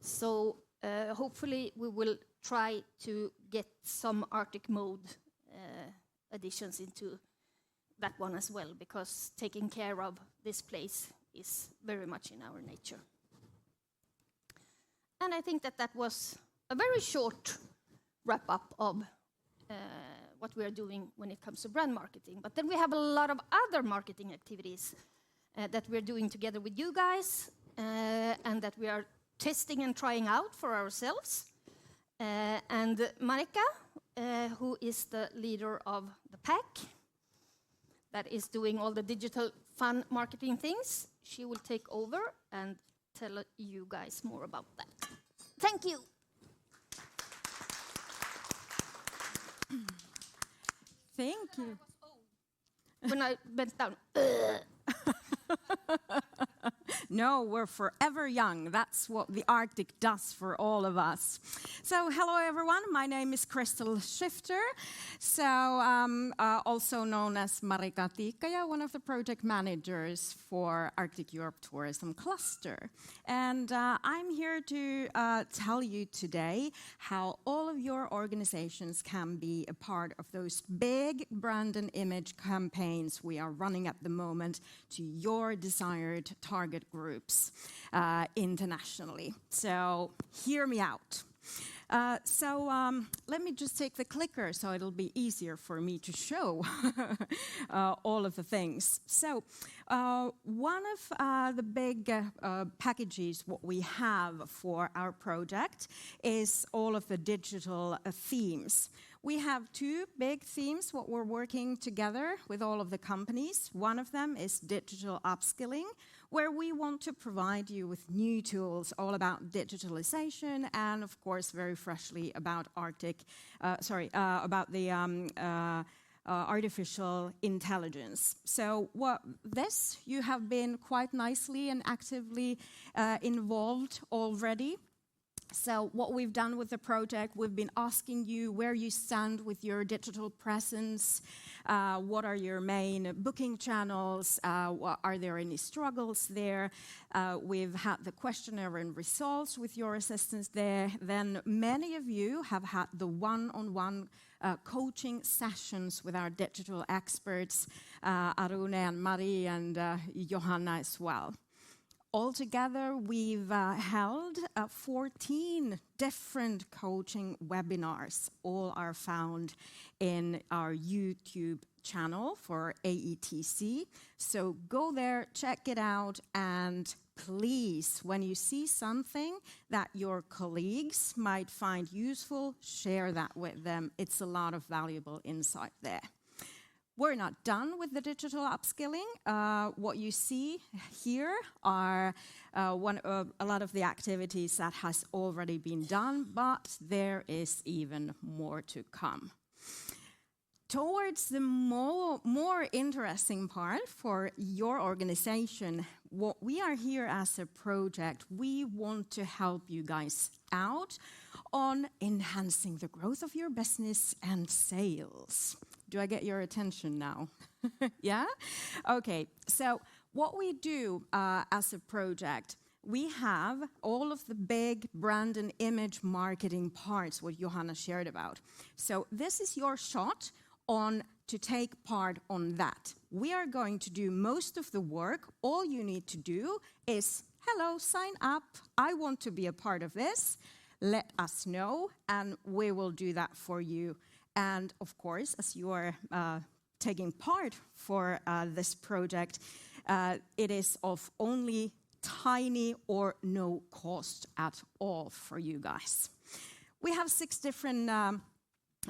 So hopefully we will try to get some Arctic mode additions into that one as well, because taking care of this place is very much in our nature. And I think that that was a very short wrap-up of what we are doing when it comes to brand marketing. But then we have a lot of other marketing activities that we're doing together with you guys and that we are testing and trying out for ourselves. And Marika, who is the leader of the pack, that is doing all the digital fun marketing things, she will take over and tell you guys more about that. Thank you. Thank you. When I bent down. No, we're forever young. That's what the Arctic does for all of us. So, hello everyone. My name is Crystal Schifter. So, also known as Marika Tiikkaja, one of the project managers for Arctic Europe Tourism Cluster. And I'm here to tell you today how all of your organizations can be a part of those big brand and image campaigns we are running at the moment to your desired target groups internationally. So hear me out. Let me just take the clicker so it'll be easier for me to show all of the things. So one of the big packages what we have for our project is all of the digital themes. We have two big themes what we're working together with all of the companies. One of them is digital upskilling, where we want to provide you with new tools all about digitalization and, of course, very freshly about about the artificial intelligence. So you have been quite nicely and actively involved already. So what we've done with the project, we've been asking you where you stand with your digital presence, what are your main booking channels, are there any struggles there. We've had the questionnaire and results with your assistance there. Then many of you have had the one-on-one coaching sessions with our digital experts, Arune and Marie and Johanna as well. Altogether, we've held 14 different coaching webinars. All are found in our YouTube channel for AETC. So go there, check it out, and please, when you see something that your colleagues might find useful, share that with them. It's a lot of valuable insight there. We're not done with the digital upskilling. What you see here are a lot of the activities that has already been done, but there is even more to come. Towards the more interesting part for your organization, what we are here as a project, we want to help you guys out on enhancing the growth of your business and sales. Do I get your attention now? Yeah? Okay, so what we do as a project, we have all of the big brand and image marketing parts, what Johanna shared about. So this is your shot on to take part on that. We are going to do most of the work. All you need to do is, hello, sign up. I want to be a part of this. Let us know, and we will do that for you. And of course, as you are taking part for this project, it is of only tiny or no cost at all for you guys. We have 6 different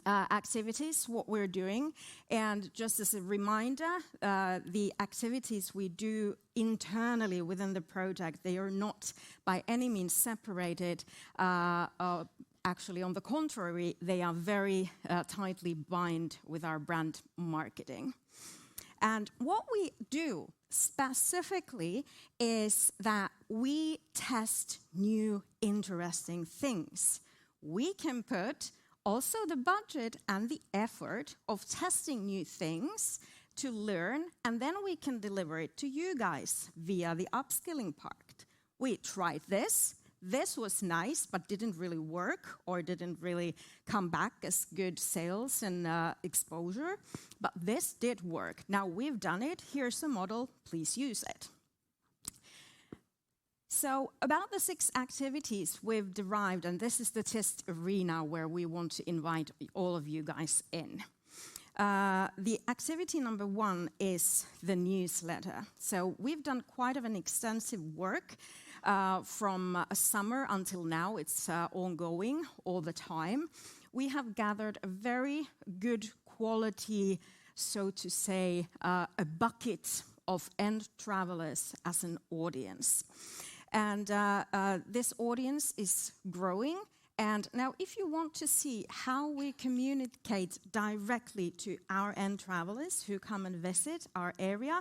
activities, what we're doing. And just as a reminder, the activities we do internally within the project, they are not by any means separated. Actually, on the contrary, they are very tightly bound with our brand marketing. And what we do specifically is that we test new interesting things. We can put also the budget and the effort of testing new things to learn, and then we can deliver it to you guys via the upskilling part. We tried this. This was nice, but didn't really work or didn't really come back as good sales and exposure. But this did work. Now we've done it. Here's a model. Please use it. So about the 6 activities we've derived, and this is the test arena where we want to invite all of you guys in. The activity number 1 is the newsletter. So we've done quite of an extensive work from summer until now. It's ongoing all the time. We have gathered a very good quality, so to say, a bucket of end travelers as an audience. And this audience is growing. And now if you want to see how we communicate directly to our end travelers who come and visit our area,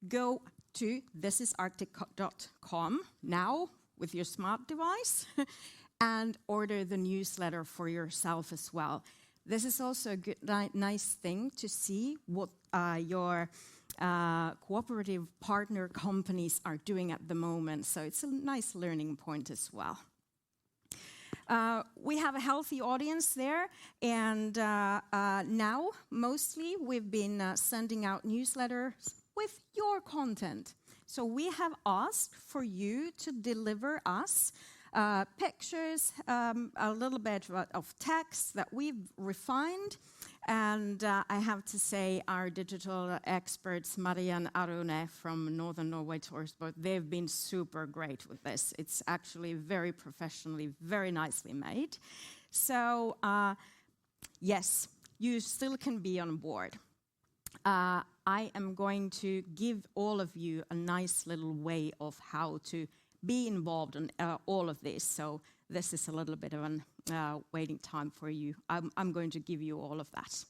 go to thisisarctic.com now with your smart device and order the newsletter for yourself as well. This is also a good, nice thing to see what your cooperative partner companies are doing at the moment. So it's a nice learning point as well. We have a healthy audience there, and now mostly we've been sending out newsletters with your content. So we have asked for you to deliver us pictures, a little bit of text that we've refined. And I have to say our digital experts, Maria and Arune from Northern Norway Toursport, they've been super great with this. It's actually very professionally, very nicely made. So yes, you still can be on board. I am going to give all of you a nice little way of how to be involved in all of this. So this is a little bit of a waiting time for you. I'm going to give you all of that.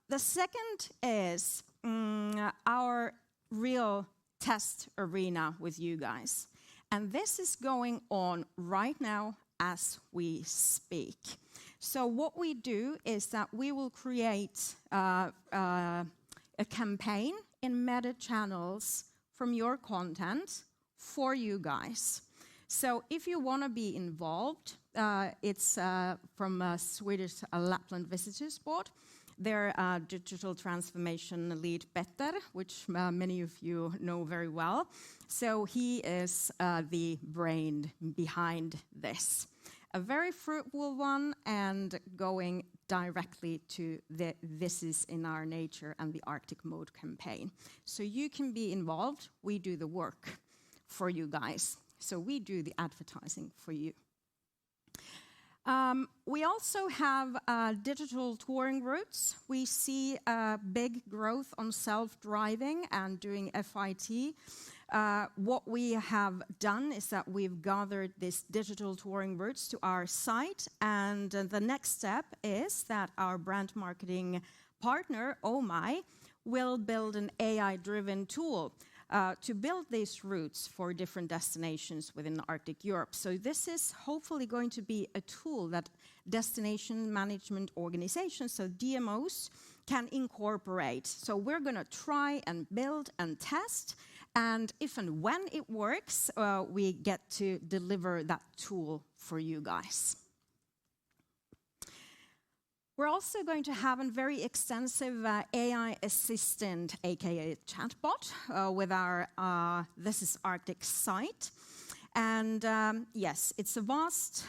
The second is our real test arena with you guys. And this is going on right now as we speak. So what we do is that we will create a campaign in meta channels from your content for you guys. So if you want to be involved, it's from Swedish Lapland Visitors Board. Their digital transformation lead, Petter, which many of you know very well. So he is the brain behind this. A very fruitful one and going directly to the This Is in Our Nature and the Arctic Mode campaign. So you can be involved. We do the work for you guys. So we do the advertising for you. We also have digital touring routes. We see big growth on self-driving and doing FIT. What we have done is that we've gathered these digital touring routes to our site, and the next step is that our brand marketing partner, Oh My, will build an AI-driven tool to build these routes for different destinations within Arctic Europe. So this is hopefully going to be a tool that destination management organizations, so DMOs, can incorporate. So we're going to try and build and test, and if and when it works, we get to deliver that tool for you guys. We're also going to have a very extensive AI assistant, aka chatbot, with our This Is Arctic site. And yes, it's a vast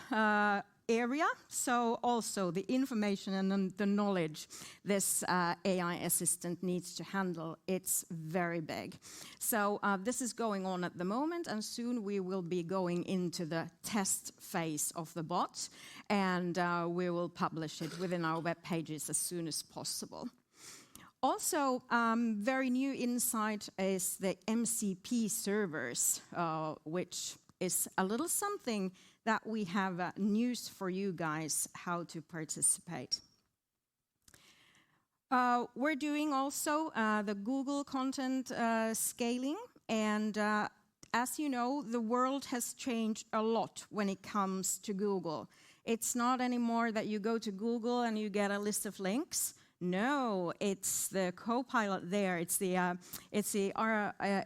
area, so also the information and the knowledge this AI assistant needs to handle, it's very big. So this is going on at the moment, and soon we will be going into the test phase of the bot, and we will publish it within our web pages as soon as possible. Also, very new insight is the MCP servers, which is a little something that we have news for you guys how to participate. We're doing also the Google content scaling, and as you know, the world has changed a lot when it comes to Google. It's not anymore that you go to Google and you get a list of links. No, it's the co-pilot there, it's the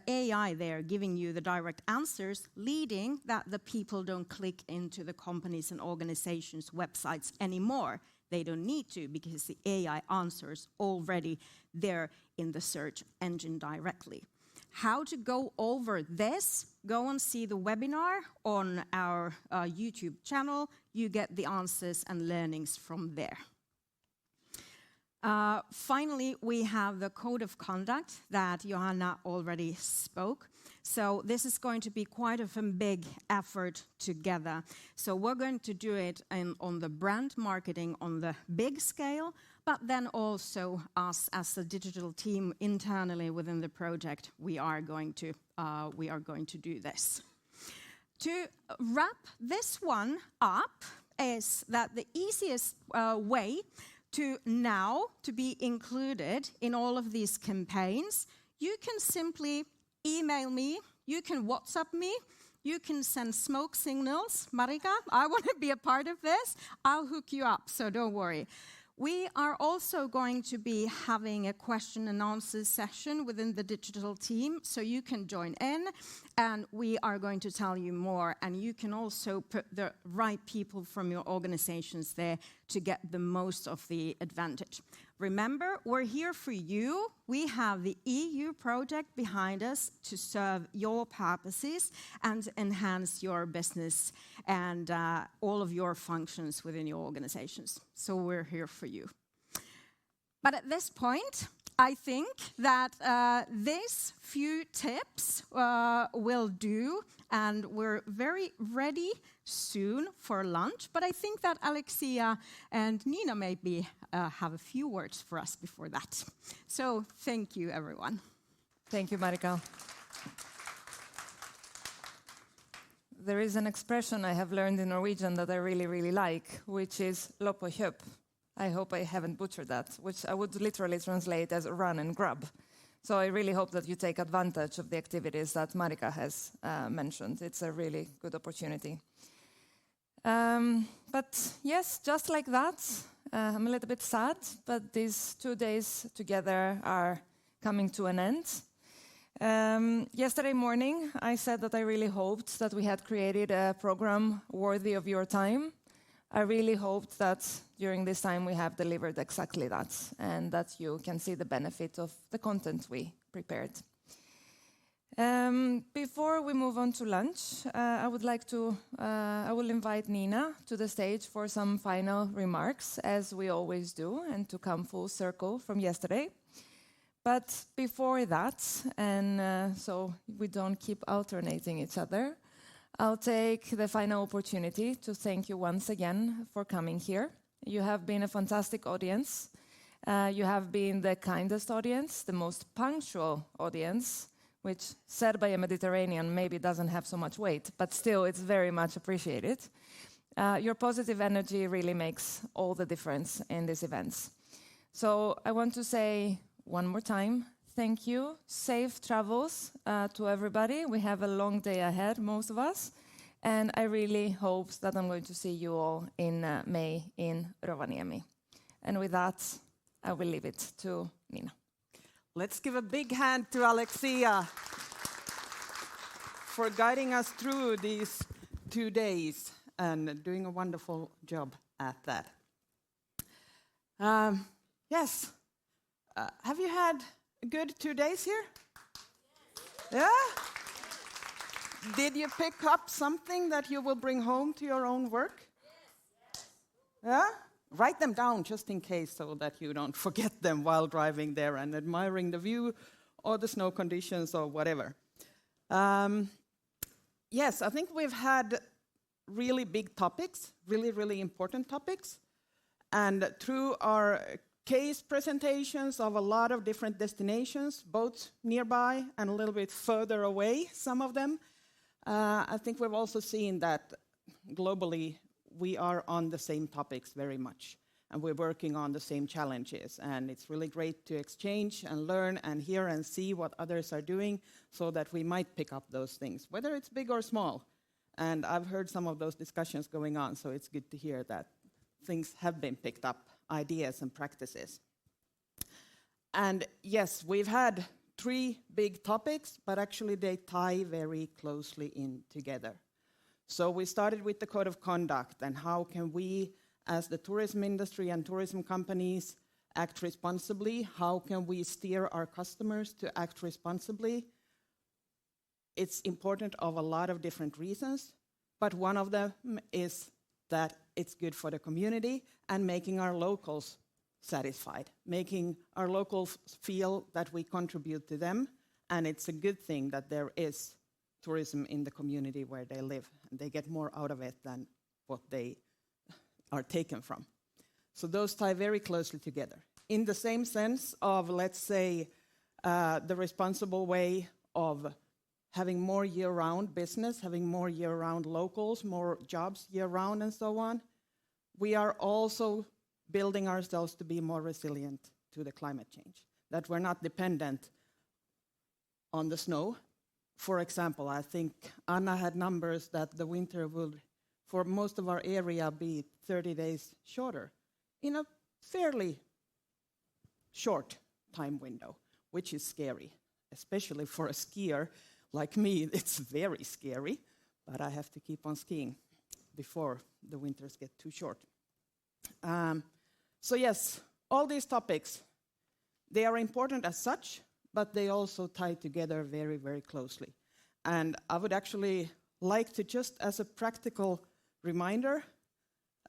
AI there giving you the direct answers, leading that the people don't click into the companies and organizations' websites anymore. They don't need to, because the AI answers already there in the search engine directly. how to go over this, go and see the webinar on our YouTube channel. You get the answers and learnings from there. Finally, we have the code of conduct that Johanna already spoke. So this is going to be quite a big effort together. So we're going to do it on the brand marketing on the big scale, but then also us as a digital team internally within the project, we are going to do this. To wrap this one up is that the easiest way to be included in all of these campaigns, you can simply email me, you can WhatsApp me, you can send smoke signals. Marika, I want to be a part of this. I'll hook you up, so don't worry. We are also going to be having a question and answer session within the digital team, so you can join in, and we are going to tell you more, and you can also put the right people from your organizations there to get the most of the advantage. Remember, we're here for you. We have the EU project behind us to serve your purposes and enhance your business and all of your functions within your organizations. So we're here for you. But at this point, I think that these few tips will do, and we're very ready soon for lunch. But I think that Alexia and Nina maybe have a few words for us before that. So thank you, everyone. Thank you, Marika. There is an expression I have learned in Norwegian that I really, really like, which is "løp og kjøp." I hope I haven't butchered that, which I would literally translate as run and grab. So I really hope that you take advantage of the activities that Marika has mentioned. It's a really good opportunity. But yes, just like that, I'm a little bit sad, but these 2 days together are coming to an end. Yesterday morning, I said that I really hoped that we had created a program worthy of your time. I really hoped that during this time we have delivered exactly that, and that you can see the benefit of the content we prepared. Before we move on to lunch, I will invite Nina to the stage for some final remarks, as we always do, and to come full circle from yesterday. But before that, and so we don't keep alternating each other, I'll take the final opportunity to thank you once again for coming here. You have been a fantastic audience. You have been the kindest audience, the most punctual audience, which, said by a Mediterranean, maybe doesn't have so much weight, but still it's very much appreciated. Your positive energy really makes all the difference in these events. So I want to say one more time, thank you. Safe travels to everybody. We have a long day ahead, most of us. And I really hope that I'm going to see you all in May in Rovaniemi. And with that, I will leave it to Nina. Let's give a big hand to Alexia for guiding us through these 2 days and doing a wonderful job at that. Yes. Have you had a good 2 days here? Yes. Yeah? Did you pick up something that you will bring home to your own work? Yes. Yeah? Write them down just in case so that you don't forget them while driving there and admiring the view or the snow conditions or whatever. Yes, I think we've had really big topics, really, really important topics. And through our case presentations of a lot of different destinations, both nearby and a little bit further away, some of them, I think we've also seen that globally we are on the same topics very much, and we're working on the same challenges. And it's really great to exchange and learn and hear and see what others are doing so that we might pick up those things, whether it's big or small. And I've heard some of those discussions going on, so it's good to hear that things have been picked up, ideas and practices. And yes, we've had 3 big topics, but actually they tie very closely in together. So we started with the code of conduct and how can we, as the tourism industry and tourism companies, act responsibly? How can we steer our customers to act responsibly? it's important of a lot of different reasons, but one of them is that it's good for the community and making our locals satisfied, making our locals feel that we contribute to them, and it's a good thing that there is tourism in the community where they live, and they get more out of it than what they are taken from. So those tie very closely together. In the same sense of, let's say, the responsible way of having more year-round business, having more year-round locals, more jobs year-round and so on, we are also building ourselves to be more resilient to the climate change, that we're not dependent on the snow. For example, I think Anna had numbers that the winter will, for most of our area, be 30 days shorter in a fairly short time window, which is scary, especially for a skier like me. It's very scary, but I have to keep on skiing before the winters get too short. So yes, all these topics, they are important as such, but they also tie together very, very closely. And I would actually like to, just as a practical reminder,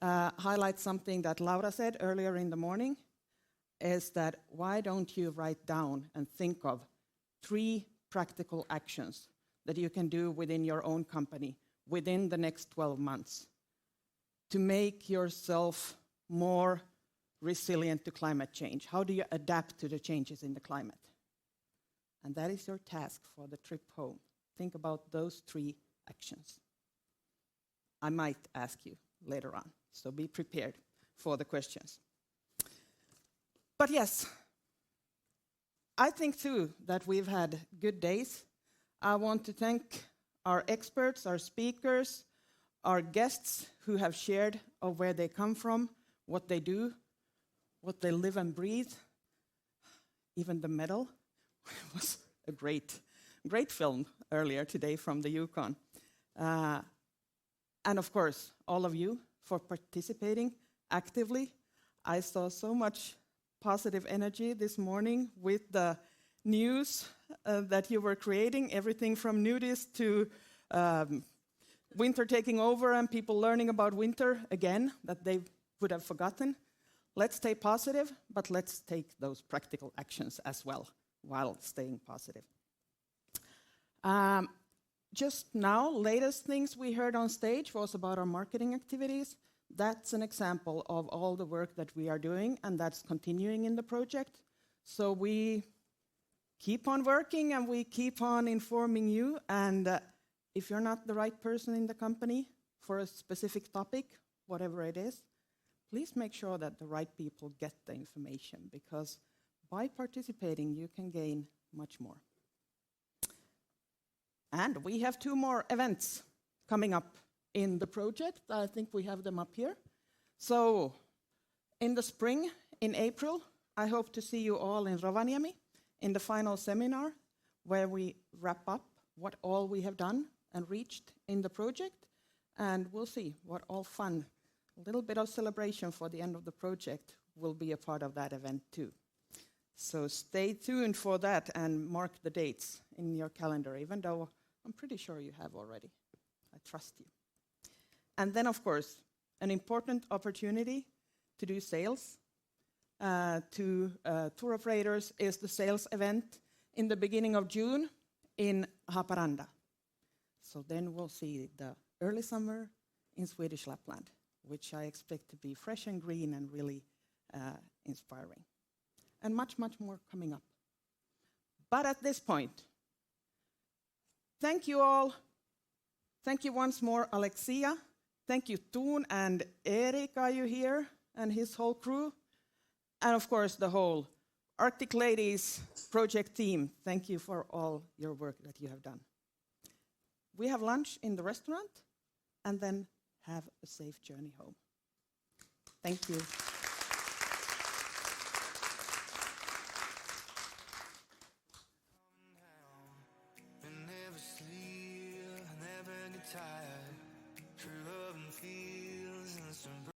highlight something that Laura said earlier in the morning, is that why don't you write down and think of 3 practical actions that you can do within your own company within the next 12 months to make yourself more resilient to climate change? How do you adapt to the changes in the climate? And that is your task for the trip home. Think about those 3 actions. I might ask you later on, so be prepared for the questions. But yes, I think too that we've had good days. I want to thank our experts, our speakers, our guests who have shared of where they come from, what they do, what they live and breathe. Even the medal was a great film earlier today from the Yukon. And of course, all of you for participating actively. I saw so much positive energy this morning with the news that you were creating, everything from nudists to winter taking over and people learning about winter again that they would have forgotten. Let's stay positive, but let's take those practical actions as well while staying positive. Just now, latest things we heard on stage was about our marketing activities. That's an example of all the work that we are doing, and that's continuing in the project. So we keep on working and we keep on informing you. And if you're not the right person in the company for a specific topic, whatever it is, please make sure that the right people get the information, because by participating, you can gain much more. And we have 2 more events coming up in the project. I think we have them up here. So in the spring, in April, I hope to see you all in Rovaniemi in the final seminar where we wrap up what all we have done and reached in the project. And we'll see what all fun, a little bit of celebration for the end of the project will be a part of that event too. So stay tuned for that and mark the dates in your calendar, even though I'm pretty sure you have already. I trust you. And then, of course, an important opportunity to do sales to tour operators is the sales event in the beginning of June in Haparanda. So then we'll see the early summer in Swedish Lapland, which I expect to be fresh and green and really inspiring. And much, much more coming up. But at this point, thank you all. Thank you once more, Alexia. Thank you, Toon and Erik, are you here? And his whole crew. And of course, the whole Arctic Ladies project team. Thank you for all your work that you have done. We have lunch in the restaurant, and then have a safe journey home. Thank you.